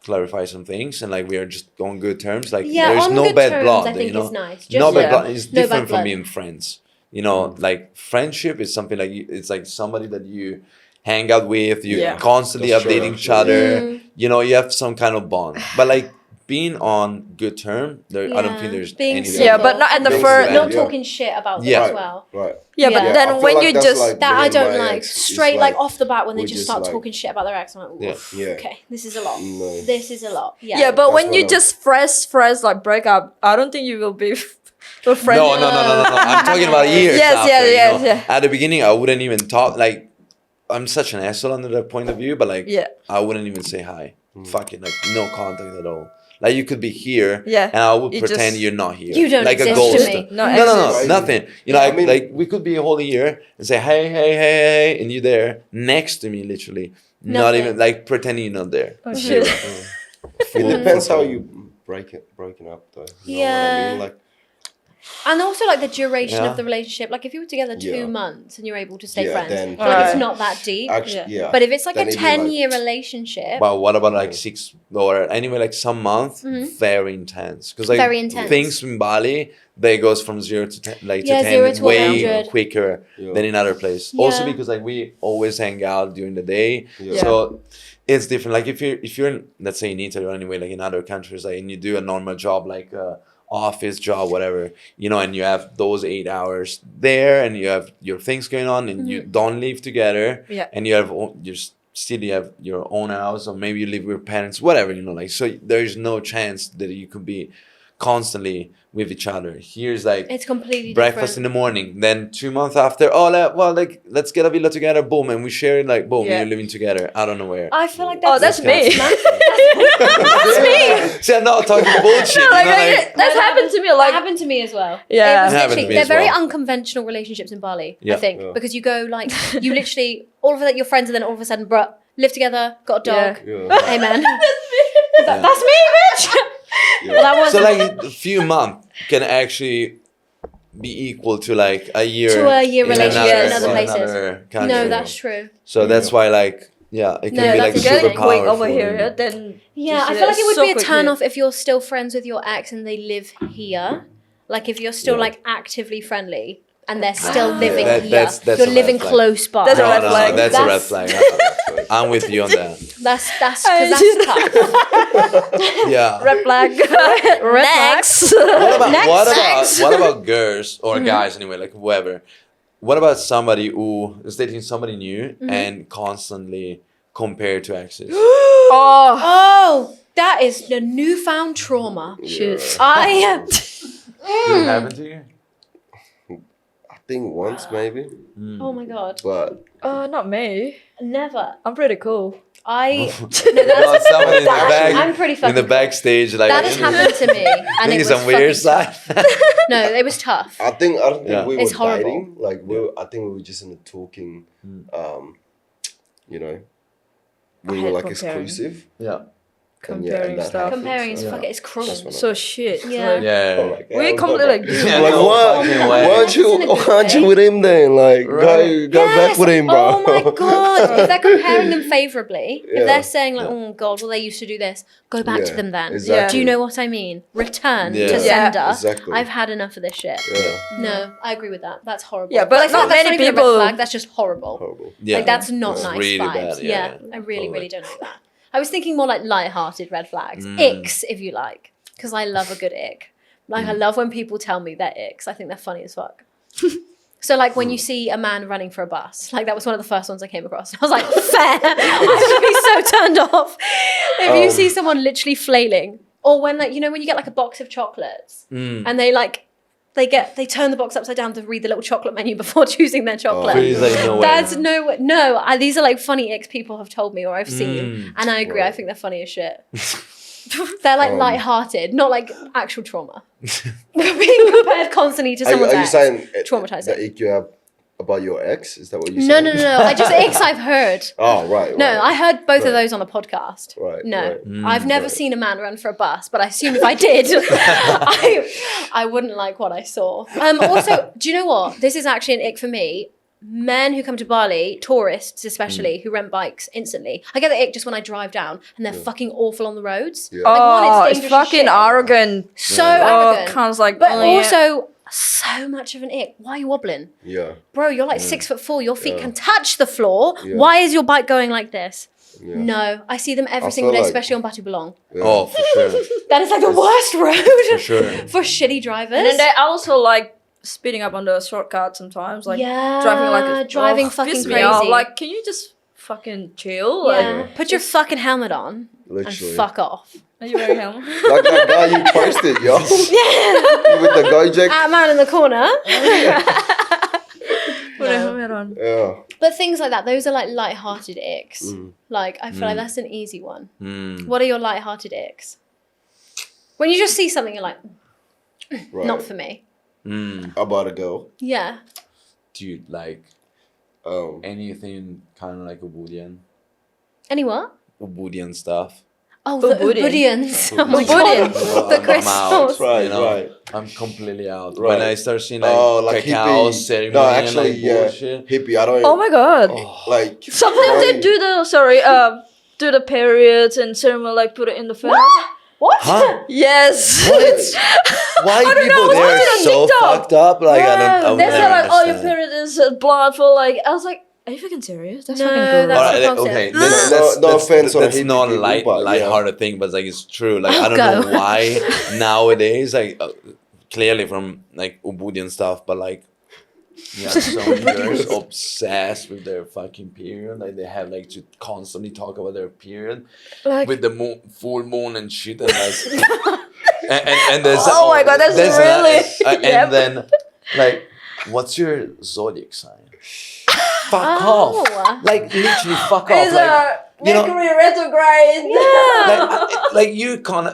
clarify some things, and like we are just on good terms. Like Yeah, there's on no good bad terms, blood. I think you know, is nice. no Just- bad Yeah. blood. It's No bad different from blood. being friends. You know, like friendship is something like it's like somebody that you hang out with. You Yeah. constantly That's updating true. each other. Mm. You know, you have some kind of bond. But like being on good term, I don't Yeah. think there's Being any. civil Yeah, but not at the and first- not Yeah. talking shit about them Yeah. as well. Right. Yeah, Yeah. but I then feel when like you that's just like That I me and don't my like. ex, it's Straight like off the bat when they we just just, start like- talking shit about their ex, I'm like, Yeah. "Oof, Yeah. okay, this is a lot. No. This is a lot. Yeah. yeah, but That's when what you I'm- just fresh like break up, I don't think you will be No, friends. no. I'm talking about years Yes, after. yes, you yes, know. yeah. At the beginning, I wouldn't even talk. Like, I'm such an asshole under that point of view, but like Yeah. I wouldn't even say hi. Fuck it, like no contact at all. Like you could be here, Yeah. and I would You pretend just- you're not here. You don't like a exist ghost. to me. No, No, exist. nothing. You know, Yeah, I like, mean- like we could be a whole year and say hey, and you're there next to me, literally. Not Nothing. even like pretending you're not there. Oh, Zero. shit. It depends how you breaking up though. You know what I mean? Like, And also like the duration Yeah. of the relationship. Like if you were together 2 Yeah. months and you're able to stay Yeah, friends, then- I feel like it's Right. not that deep. actually, yeah. But if it's like Then a it'd be like- 10-year relationship, But what about like 6 or anyway like some month? Very intense. Because like Very intense. things in Bali, they goes from 0 to 10, like Yeah, to 10 0 to way 100. quicker Yeah. than in other places. Also Yeah. because like we always hang out during the day, Yeah. so it's different. Like if you're in, let's say in Italy or anyway like in other countries, like and you do a normal job like office job, whatever, you know, and you have those 8 hours there, and you have your things going on, and you don't live together, Yeah. and you have still you have your own house, or maybe you live with your parents, whatever, you know, like so there's no chance that you could be constantly with each other. Here's like it's completely breakfast in different. the morning, then 2 months after, let's get a villa together, boom, and we share it, like boom, Yeah. you're living together out of nowhere. I feel like Oh, that's that's me. That's me. See, I'm not talking bullshit. you know, like, That's happened to me. That Like, happened to me as well. Yeah. It was It happened to literally, me they're as very well. unconventional relationships in Bali, Yeah. I think, Yeah. because you go like you literally all of that you're friends and then all of a sudden, bruh, live together, got a dog. Yeah. Amen. That's me, bitch. Well, that was so like a few months can actually be equal to like a year To a year in relationship in other places. another country. no, that's true. So that's why like it can No, be like that's super interesting. going powerful. over here, and- then Yeah, just, I feel like it would so be a quickly. turn off if you're still friends with your ex and they live here. Like if you're still Yeah. like actively friendly and they're still living That- here. that's you're a red living flag. close by. That's a No, red no, flag. that's a red That's- flag. I'm with you on that. That's because I that's just- tough. Yeah. red flag. Next. What about girls or guys anyway, like whoever? What about somebody who is dating somebody new and constantly compared to exes? Oh, Oh, that is the newfound trauma. shit. I Did it happen to you? I think once maybe, oh my god, but Not me. never. I'm pretty cool. I No, somebody in the back, I'm pretty fucking in the cool. backstage, like That has happened to me, and I think it it's was some weird fucking side. tough. No, it was tough. I don't think Yeah. we It's were horrible. dating. Like I think we were just in the talking. You know, we I were hate like comparing. exclusive. Yeah. And yeah, Comparing and that stuff. happened, Comparing is so- fucking, it's cruel. That's when I- So shit. Yeah. Like, Yeah. I'm like, we yeah, completely like I'm Yeah, like, no why? fucking way. Why aren't you? That's in a good Why aren't you way. with him then? Like, Right. go back with him, bro. Oh my god! If they're comparing them favorably, Yeah. if they're saying like, Yeah. "Oh god, well they used to do this," go back to Yeah, them then. exactly. Do you know what I mean? Return Yeah. to Yeah. sender. Exactly. I've had enough of this shit. Yeah, No, I agree with that. That's horrible. Yeah, but I feel not like that's many even a red people- flag, that's just horrible. horrible. Yeah. Like that's not It's nice really vibes. bad, yeah, yeah. I really, Totally. really don't like that. I was thinking more like light-hearted red flags, Mm. icks, if you like, because I love a good ick. Like Mm. I love when people tell me they're icks. I think they're funny as fuck. So like when you see a man running for a bus, like that was one of the first ones I came across. I was like, fair. I would be so turned off if you see someone literally flailing, or when like when you get like a box of chocolates and they turn the box upside down to read the little chocolate menu before choosing their chocolate. Please, like, no way. That's these are like funny icks people have told me or I've seen, and I agree. I think they're funny as shit. They're like light-hearted, not like actual trauma. Being compared constantly to Are you, someone's are you ex. saying Traumatizing. the ick you have about your ex? Is that what you No, said? no. I just icks I've heard. Oh, right. No, right. I heard both of Right. those on the podcast. Right, No, right. I've never right. seen a man run for a bus, but I assume if I did, I wouldn't like what I saw. Also, do you know what? This is actually an ick for me. Men who come to Bali, tourists especially, who rent bikes instantly. I get the ick just when I drive down and they're fucking awful on the roads. Yeah. Like, one, Oh, it's it's dangerous as fucking shit. arrogant. So Oh, arrogant. comes like, But oh, yeah. also, so much of an ick. Why are you wobbling? Yeah. Bro, you're like 6'4", your feet Yeah. can touch the floor. Yeah. Why is your bike going like this? Yeah. No, I see them every I single day, feel like- especially on Batu Belong. Yeah. Oh, for sure. That is like the worst road For sure. for shitty drivers. And then they also like speeding up on the shortcut sometimes, like driving oh, fucking piss me crazy. off. Like, can you just fucking chill? yeah. Like, Put your fucking helmet on Literally. and fuck off. are you wearing helmet? Like that guy you posted, yo. With the Gojek. At man in the corner. Put a helmet on. Yeah. But things like that, those are like light-hearted icks. Mm. Like, I feel like that's an easy one. Mm. What are your light-hearted icks? When you just see something, you're like, Right. not for me. Mm. About a girl. Yeah. Dude, like anything kind of like Ubudian. Any what? Ubudian stuff. Oh, the Ubudian. Ubudians. Oh my Ubudian. god. Well, The I'm out, crystals. Right, you know? right. I'm completely out. Right. When I start seeing like, Like cacao hippie. ceremony No, actually, and like yeah. bullshit. Hippie. I don't. Oh my god. Like. Sometimes they do the do the periods and ceremony, like put it in the face. What? Huh? Yes. Why don't know, people I was there watching on so TikTok. fucked up? Like I would They never said like, oh, your understand. period is blood for like. I was like, are you fucking serious? That's No, fucking cool. that's Alright, repulsive. okay. No offense on That's hippie not a people, but, yeah. light-hearted thing, but like it's true. Like Oh, I don't go. know why nowadays, like clearly from like Ubudian stuff, but like yeah, some girls obsessed with their fucking period. Like they have like to constantly talk about their period Like, with the full moon and shit, and like and there's Oh my God, that's there's really- and Yep. then like, what's your zodiac sign? Fuck Oh. off! Like literally, fuck off! it's Like, you know- Mercury retrograde. like you kind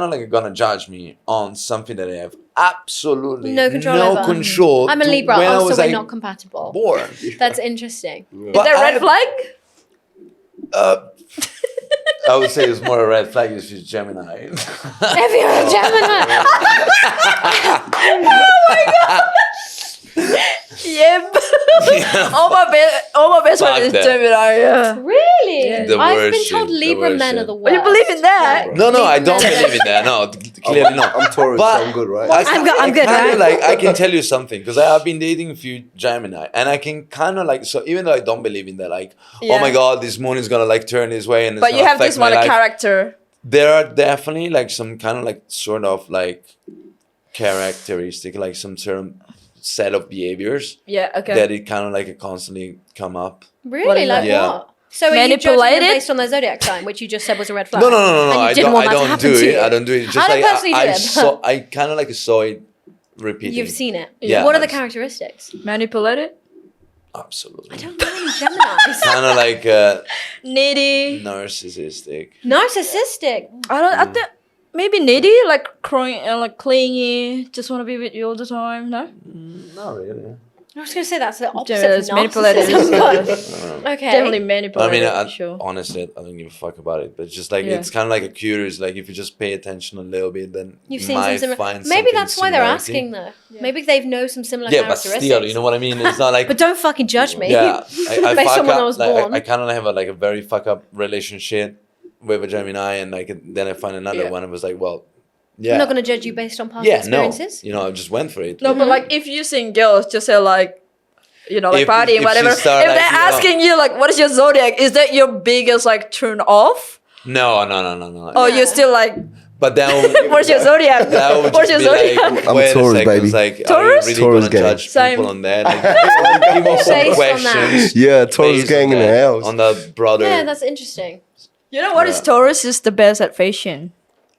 of like gonna judge me on something that I have absolutely No control over. control I'm a to Libra, when I also was we're like not compatible. born. That's interesting. Is But that I red have- flag? I would say it's more a red flag if she's Gemini. If you're a Gemini. Yep. all my best Fuck friend is that. Gemini. Yeah. Really? Yeah. The I've worst been shit, told the Libra worst men shit. are the Oh, worst. you believe in that? No, I don't Libra men. believe in that. No, clearly not. I'm Taurus, But- so I'm good, right? I'm good, kinda right? Like I can tell you something because I've been dating a few Gemini, and I can kind of like, so even though I don't believe in that, like, oh Yeah. my god, this moon is gonna like turn this way, and it's But you gonna have affect this my one, a life. character. There are definitely like some kind of like sort of like characteristic, like some certain set of behaviors Yeah, okay. that it kind of like constantly come up. Really? is Like that? what? So are you judging them Manipulated? based on their zodiac sign, which you just said was a red flag? No, And you I didn't don't. want I that to don't happen do to it. you. I don't do it. Just I don't like personally do I it, saw. but- I kind of like saw it repeating. You've seen it. Yeah. What are the characteristics? Manipulated? Absolutely. I don't know any Geminis. Kind of like Needy? narcissistic. Narcissistic. I think maybe needy, like crying, like clingy, just want to be with you all the time. No? Not really. I was going to say that's the opposite Yeah, of it's manipulated. narcissism. but- okay. Definitely I manipulated. mean, sure. honestly, I don't give a fuck about it. But it's just like Yeah. it's kind of like a curious. Like if you just pay attention a little bit, then You've you seen some might similar. find Maybe something that's why they're similarity. asking though. Maybe they know some similar Yeah, but characteristics. still, you know what I mean. It's not like But don't fucking judge me. yeah. I Based fuck on when I up. was Like, born. I kind of have a very fuck up relationship with a Gemini, and like then I find another Yeah. one. It was like, well, yeah, I'm not going to judge you based on past yeah, experiences. no, you know, I just went for it. No, but like if you sing girls, just say like, you know, like If- partying, if whatever. she If start, they're like, you know- asking you like, what is your zodiac? Is that your biggest like turn off? No. Or Yeah. you're still like, But then what's your zodiac? that would What's just your be zodiac? like, I'm wait Taurus, a second, baby. it's like, Taurus? are you really Taurus gonna gang. judge Same. people on that? Like, give us some Based on that. questions. Yeah, Taurus based gang on in the that, house. on the brother. Yeah, that's interesting. You know what is Yeah. Taurus is the best at fashion.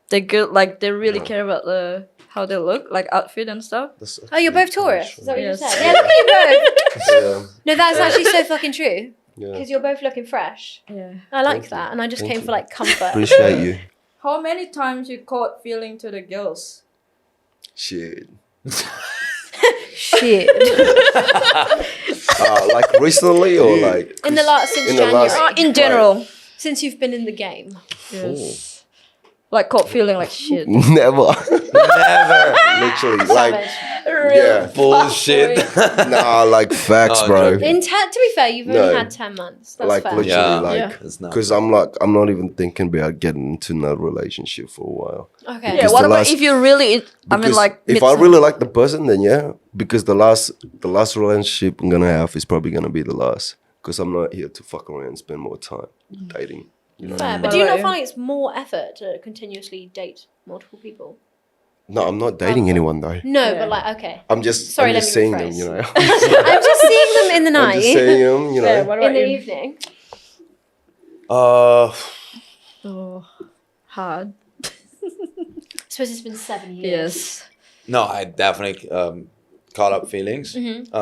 They're good, like they really care about the how they look, like outfit and stuff. Oh, you're both Taurus? Is that what you Yes. said? Yeah, look at you both. Yeah, No, that's actually so fucking true. yeah. Because you're both looking fresh. Yeah. I like Thank you. that. And I just Thank came you. for like comfort. Appreciate you. How many times you caught feeling to the girls? Shit. Shit. Like recently or like In the last, since in the January. last- In general. Since you've been in the game. Yes. Like caught feeling like shit. never. Never. Literally, like Savage. yeah. Bullshit. Nah, like facts, Oh, bro. joking. To be fair, you've only No. had 10 months. That's Like fair. literally, Yeah. like Yeah. It's not. because I'm not even thinking about getting into another relationship for a while. Okay. Yeah, Because what the about last- if you really, I mean Because like, if I really like the person, then yeah. Because the last relationship I'm gonna have is probably gonna be the last. Because I'm not here to fuck around and spend more time dating. You know. Fair. But What do you about not you? find it's more effort to continuously date multiple people? No, I'm not dating anyone though. No, Yeah. but like, okay. I'm just Sorry, I'm let just me seeing rephrase. them. You know. I'm just seeing them in the I'm night. just seeing them. You know. Yeah, what In about the you? evening. Oh, hard. I suppose it's been 7 years. Yes. No, I definitely caught up feelings. Mm-hmm.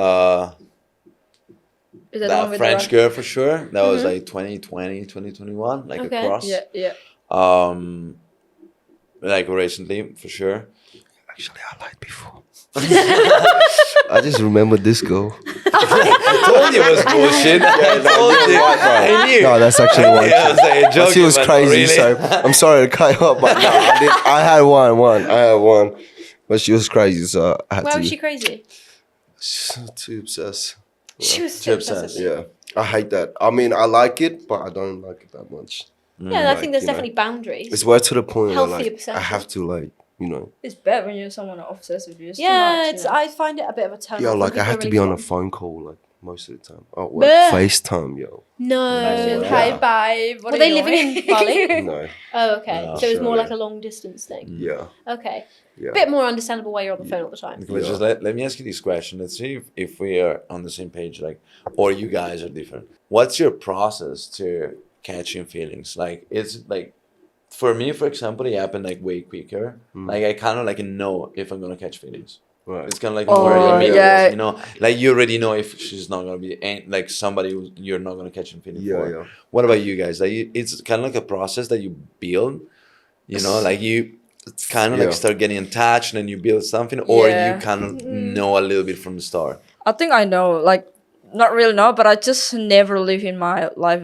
Is that the one that with French the girl for sure. That was like 2020, 2021, like Okay. across. Yeah. Like recently for sure. Actually, I lied before. I just remembered this girl. I told you it was bullshit. I told you. I knew. No, that's actually one. Yeah, I was like, But she joking, was but crazy, really. so I'm sorry to cut you up, but no, I had one. But she was crazy, so I had Why to. was she crazy? Too obsessed. She was Too too obsessed. obsessed. Yeah, I hate that. I mean, I like it, but I don't like it that much. Yeah, I think there's you know. definitely boundaries. It's way to the point where Healthy like obsession. I have to like, you know. It's bad when you're someone obsessed with you. It's too Yeah, much, it's. you know? I find it a bit of a turn. Yo, off when like I people have are to really be on a full. phone call like most of the time. Oh, what? Bleh. FaceTime, yo. No. Hi, bye. What Were are they you living doing? in Bali? No. Oh, okay. No, So it was sure, more yeah. like a long distance thing. Yeah. Okay. Yeah. Bit more understandable why you're on the phone all the time. Let's just let me ask you this question. Let's see if we are on the same page, like, or you guys are different. What's your process to catching feelings? Like, it's like, for me, for example, it happened like way quicker. Like, I kind of like know if I'm gonna catch feelings. Right. It's kind of like Oh, more immediate, yeah. you know, like you already know if she's not gonna be like somebody who you're not gonna catch a feeling Yeah, for. yeah. What about you guys? Like, it's kind of like a process that you build, you know, like you kind of Yeah. like start getting attached and then you build something, or Yeah. you kind of know a little bit from the start. I think I know, like, not really know, but I just never live in my life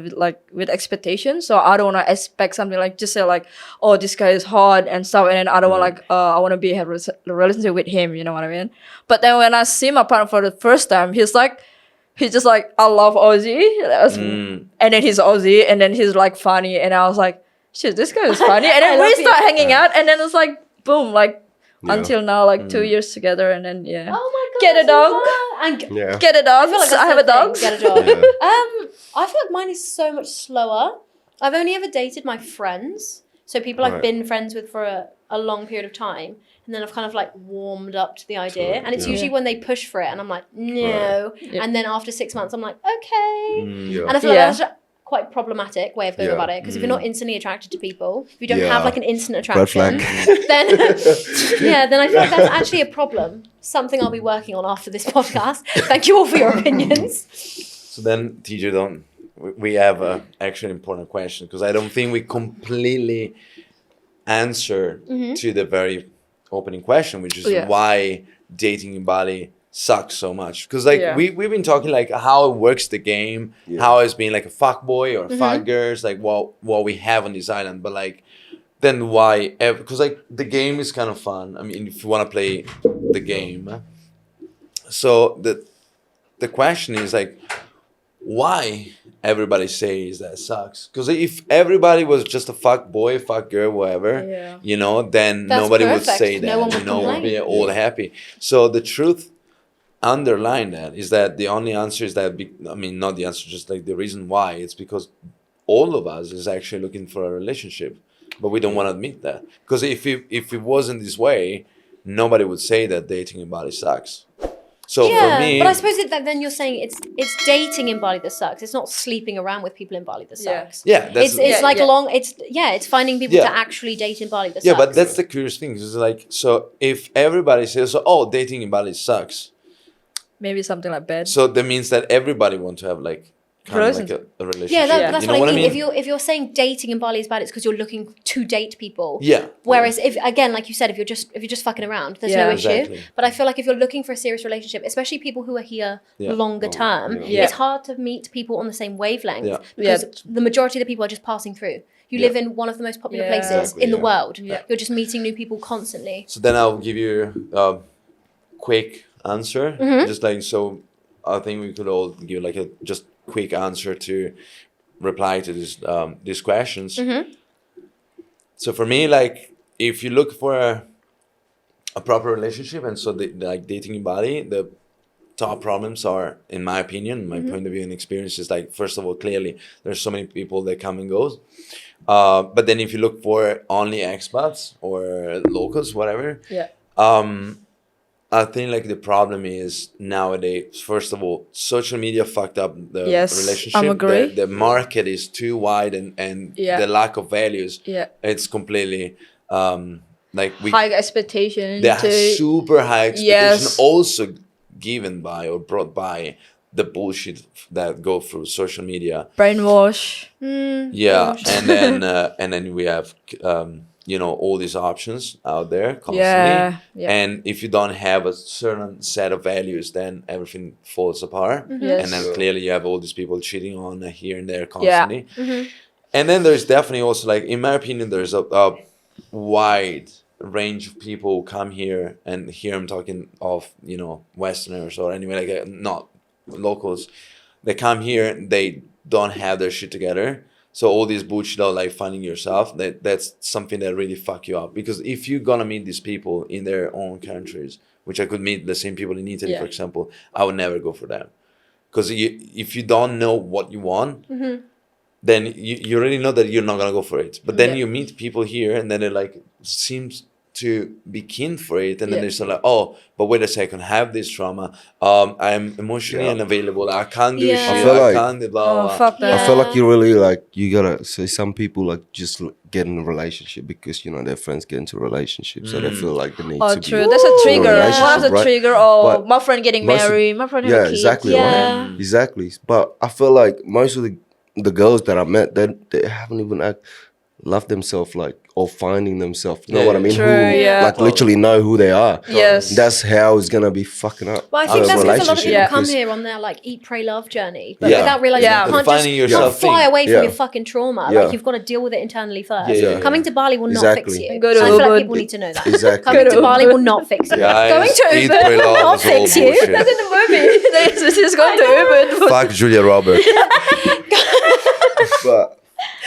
with expectations. So I don't want to expect something like just say like, oh, this guy is hot and stuff, and then I don't want like, I want to be a relationship with him. You know what I mean? But then when I see my partner for the first time, he's just like, I love Aussie, and then he's Aussie, and then he's like funny, and I was like, shit, this guy is funny, and then we start hanging out, and then it's like, boom, like. Yeah. Until now, like 2 years together, and then yeah. Oh my god. Get a that's so dog. fun. And Yeah. Get a dog. I feel like I have a dog. Get a dog. Yeah. I feel like mine is so much slower. I've only ever dated my friends, so people I've Right. been friends with for a long period of time, and then I've kind of like warmed up to the idea. And it's yeah. usually when they push for it, and I'm like, no. Yeah. And then after 6 months, I'm like, okay. Yeah. And I feel like Yeah. that's a quite problematic way of going Yeah. about it, because if you're not instantly attracted to people, if you don't Yeah. have like an instant Red attraction, flag. then then I feel like that's actually a problem. Something I'll be working on after this podcast. Thank you all for your opinions. So then, TJ, we have a actually important question, because I don't think we completely answer to the very opening question, which is why dating in Bali sucks so much. Because like we've been talking like how it works the game, how it's being like a fuck boy or fuck girls, like what we have on this island, but like then why? Because like the game is kind of fun. I mean, if you want to play the game, so the question is like, why everybody says that sucks? Because if everybody was just a fuck boy, fuck girl, whatever, you know, then That's nobody would perfect. say that. No one would you know, would be complain. all happy. So the truth underlying that is that the only answer is that, I mean, not the answer, just like the reason why, it's because all of us is actually looking for a relationship, but we don't want to admit that. Because if it wasn't this way, nobody would say that dating in Bali sucks. So for me, but I suppose then you're saying it's dating in Bali that sucks. It's not sleeping around with people in Bali that sucks. yeah, that's It's like it's finding people Yeah. to actually date in Bali that yeah, sucks. but that's the curious thing. It's like, so if everybody says, oh, dating in Bali sucks, Maybe something like bad. so that means that everybody wants to have like kind of like a relationship. yeah, that's you know what I mean. If you're saying dating in Bali is bad, it's because you're looking to date people. Yeah. Whereas if again, like you said, if you're just fucking around, there's no issue. Exactly. But I feel like if you're looking for a serious relationship, especially people who are here longer term, Yeah. it's hard to meet people on the same wavelength Yeah. because the majority of the people are just passing through. You live in one of the most popular places Exactly, in the world. Yeah. You're just meeting new people constantly. So then I'll give you a quick answer. Just like, so I think we could all give like a just quick answer to reply to these questions. So for me, like, if you look for a proper relationship, and so like dating in Bali, the top problems are, in my opinion, my point of view and experience, is like, first of all, clearly there's so many people that come and goes. But then if you look for only expats or locals, whatever, I think like the problem is nowadays, first of all, social media fucked up the relationship. I'm agree. The market is too wide, and the lack of values. It's completely like high expectation. They have super high expectation, Yes. also given by or brought by the bullshit that go through social media. Brainwash. Yeah, and then we have all these options out there constantly. Yeah. And if you don't have a certain set of values, then everything falls apart. Yes. And then clearly you have all these people cheating on here and there constantly. And then there's definitely also, like, in my opinion, there's a wide range of people who come here, and here I'm talking of Westerners or anyway, like not locals. They come here, they don't have their shit together. So all this bullshit of like finding yourself, that's something that really fuck you up. Because if you're gonna meet these people in their own countries, which I could meet the same people in Italy, for example, I would never go for them. Because if you don't know what you want, then you already know that you're not gonna go for it. But then you meet people here, and then it like seems to be keen for it, and then they're so like, oh, but wait a second, I have this trauma. I'm emotionally unavailable. I can't do shit. I can't blah, blah, blah. Fuck that. I feel like you really like you gotta say some people like just get in a relationship because their friends get into a relationship, so they feel like they need to true. be. That's a trigger. relationship, One of the right? trigger. But My friend getting most of- married. My friend having kids. Exactly, right? Exactly. But I feel like most of the girls that I met, they haven't even loved themselves or finding themselves. You know what I mean? True, Like literally know who they are. Yes. That's how it's gonna be fucking up. Well, I think that's because a lot of people come because- here on their like eat, pray, love journey, but without realizing you can't finding just yourself fly thing. away from your fucking trauma. Yeah. Like you've got to deal with it internally first. Yeah. Coming to Bali will not fix you. Go to I feel Ubud. like people need to know that. Exactly. Coming to Bali will not fix you. Guys, Going to eat, Ubud pray, will love not is all fix you. bullshit. That's in the movie. This is going to Ubud. Fuck Julia Roberts. But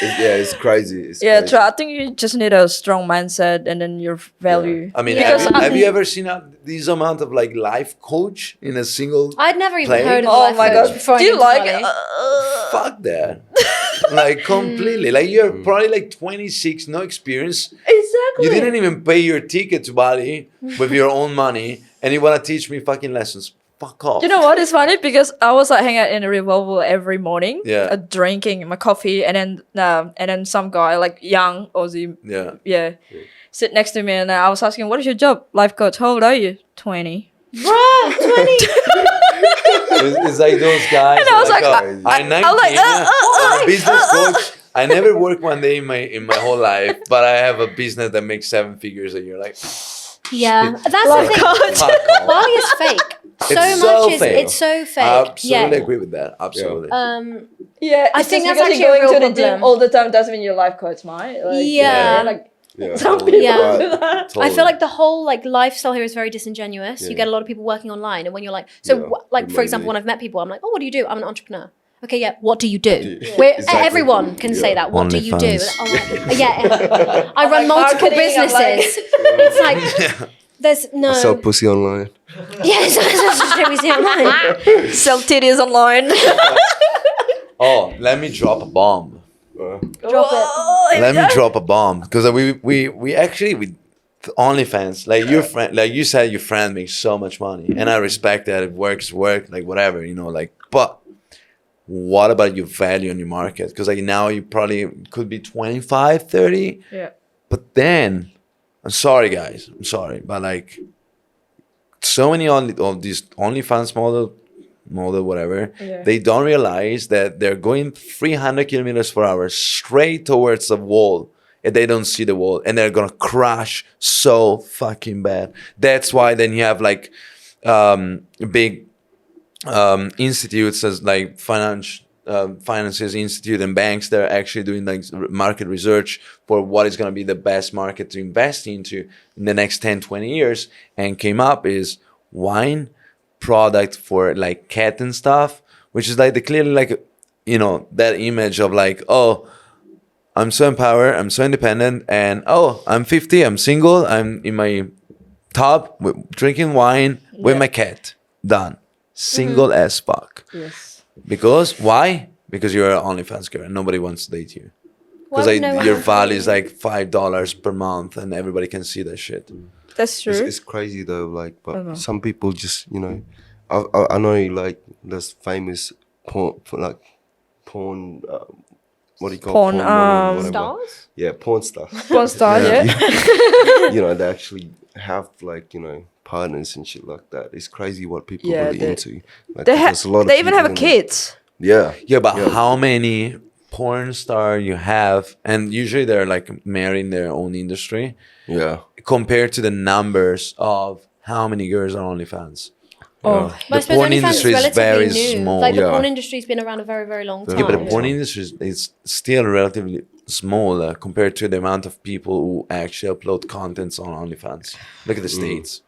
it's crazy. It's Yeah, crazy. true. I think you just need a strong mindset and then your value. I mean, Because have you ever seen this amount of like life coach in a single? I'd never even Play? heard of Oh life my coach god. before I Do you came to like Bali. Fuck that. Like completely. Like you're probably like 26, no experience. Exactly. You didn't even pay your ticket to Bali with your own money, and you want to teach me fucking lessons. Fuck off. You know what? It's funny because I was like hanging out in a revolver every morning, drinking my coffee, and then some guy like young Aussie, sit next to me, and I was asking, "What is your job, life coach? How old are you? 20." Bruh, 20. It's like those guys. And I was like, I'm 19. I was like, I'm a business coach. I never worked one day in my whole life, but I have a business that makes 7 figures a year. Like, Yeah, that's the thing. fuck off. Bali is fake. It's so fake. It's so fake. Absolutely agree with that. Absolutely. Yeah, I it's think just that's because actually a you're going real to the gym problem. all the time doesn't mean you're life coach, mate. Like, Yeah. like Some people do Totally. I feel like the whole like lifestyle here is very disingenuous. You get a lot of people working online, and when you're like, like for example, when I've met people, I'm like, oh, what do you do? I'm an entrepreneur. Okay, yeah. What do you do? Everyone can say that. What do you do? OnlyFans. Yeah, I run multiple marketing, I'm like- businesses. It's like there's no. I sell pussy online. Yes, that's what we see online. sell titties online. Oh, let me drop a bomb. Drop it. Let me drop a bomb because we actually with OnlyFans, like your friend, like you said, your friend makes so much money, and I respect that. It work, like whatever, like. But what about your value on your market? Because like now you probably could be 25, 30. Yeah. But then, I'm sorry, guys. I'm sorry, but like, so many of these OnlyFans model, whatever, they don't realize that they're going 300 kilometers per hour straight towards the wall, and they don't see the wall, and they're gonna crash so fucking bad. That's why then you have like big institutes as like finances institute and banks that are actually doing like market research for what is going to be the best market to invest into in the next 10-20 years, and came up is wine product for like cat and stuff, which is like the clearly like that image of like, oh, I'm so empowered, I'm so independent, and oh, I'm 50, I'm single, I'm in my tub drinking wine with my cat. Done. Single as fuck. Yes. Because why? Because you're an OnlyFans girl and nobody wants to date you. Because your value is like $5 per month and everybody can see that shit. That's true. It's crazy though, like, but some people just, I know like there's famous porn what do you call Porn, women, whatever. Stars? Yeah, porn stars. Porn star, yeah. You know, they actually have like, you know, partners and shit like that. It's crazy what people Yeah, really they- into. Like, They there's a lot of they even people have in there. kids. Yeah. Yeah, but how many porn star you have, and usually they're like married in their own industry, Yeah. compared to the numbers of how many girls are OnlyFans. Oh, But I The suppose porn OnlyFans industry is is relatively very new. small. Like the Yeah. porn industry's been around a very, very long time. Yeah, but the Time. porn industry is still relatively small compared to the amount of people who actually upload contents on OnlyFans. Look at the States.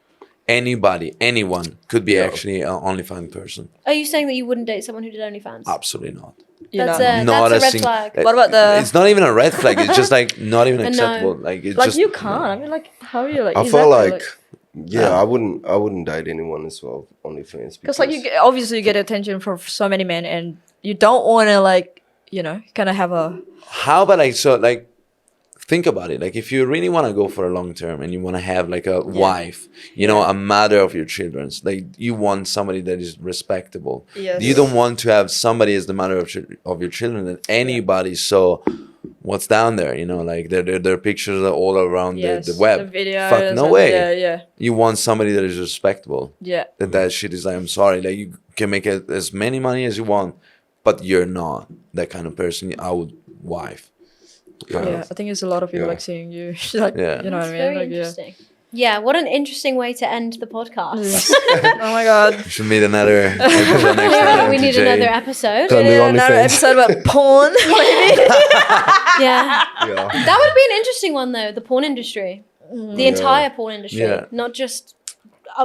Anybody, anyone could be actually an OnlyFans person. Are you saying that you wouldn't date someone who did OnlyFans? Absolutely not. you That's know. Not a red sing- flag. What about the- It's not even a red flag. It's just like not even A no. acceptable. Like it's Like just you can't. I mean, like how are you like? I exactly, feel like, I wouldn't date anyone as well, OnlyFans. because like obviously you get attention from so many men, and you don't want to like kind of have a How about like think about it. Like if you really want to go for a long term and you want to have like a wife, a mother of your children, like you want somebody that is respectable. Yes. You don't want to have somebody as the mother of your children that anybody saw what's down there. Like their pictures are all around the web. the videos. Fuck no and- way. Yeah, You want somebody that is respectable. yeah. That shit is like, I'm sorry, like you can make as many money as you want, but you're not that kind of person. I would wife. Yeah, I think there's a lot of people like seeing you, like, Yeah. you know what I That's mean? very Like, interesting. Yeah, what an interesting way to end the podcast. Oh my god. We should meet another episode next time. we need TJ. another episode. Don't do Yeah, another OnlyFans. episode about porn, maybe. Yeah. Yeah. That would be an interesting one though, the porn industry. The entire porn industry. Yeah. Not just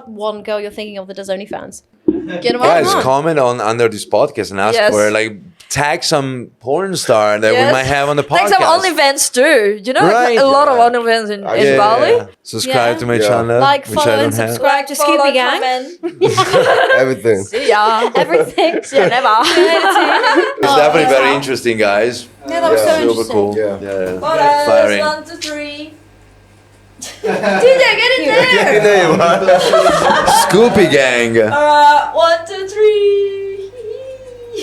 one girl you're thinking of that does OnlyFans. Get them Guys, on. comment on under this podcast and ask Yes. for like tag some porn star that we might have on the podcast. Like some OnlyFans too. You know, Right. like a lot of OnlyFans in Yeah. Bali. Subscribe Yeah. to my Yeah. channel, Like, which follow, I don't and have. subscribe to Follow, Scooby Gang. comment. Everything. See ya. Everything. See ya never. It's definitely very interesting, guys. Yeah, that was so Super interesting. cool. Yeah. Photos, Firing. 1, 2, 3. TJ, get in there. Your name, huh? Scoopy Gang. 1, 2, 3.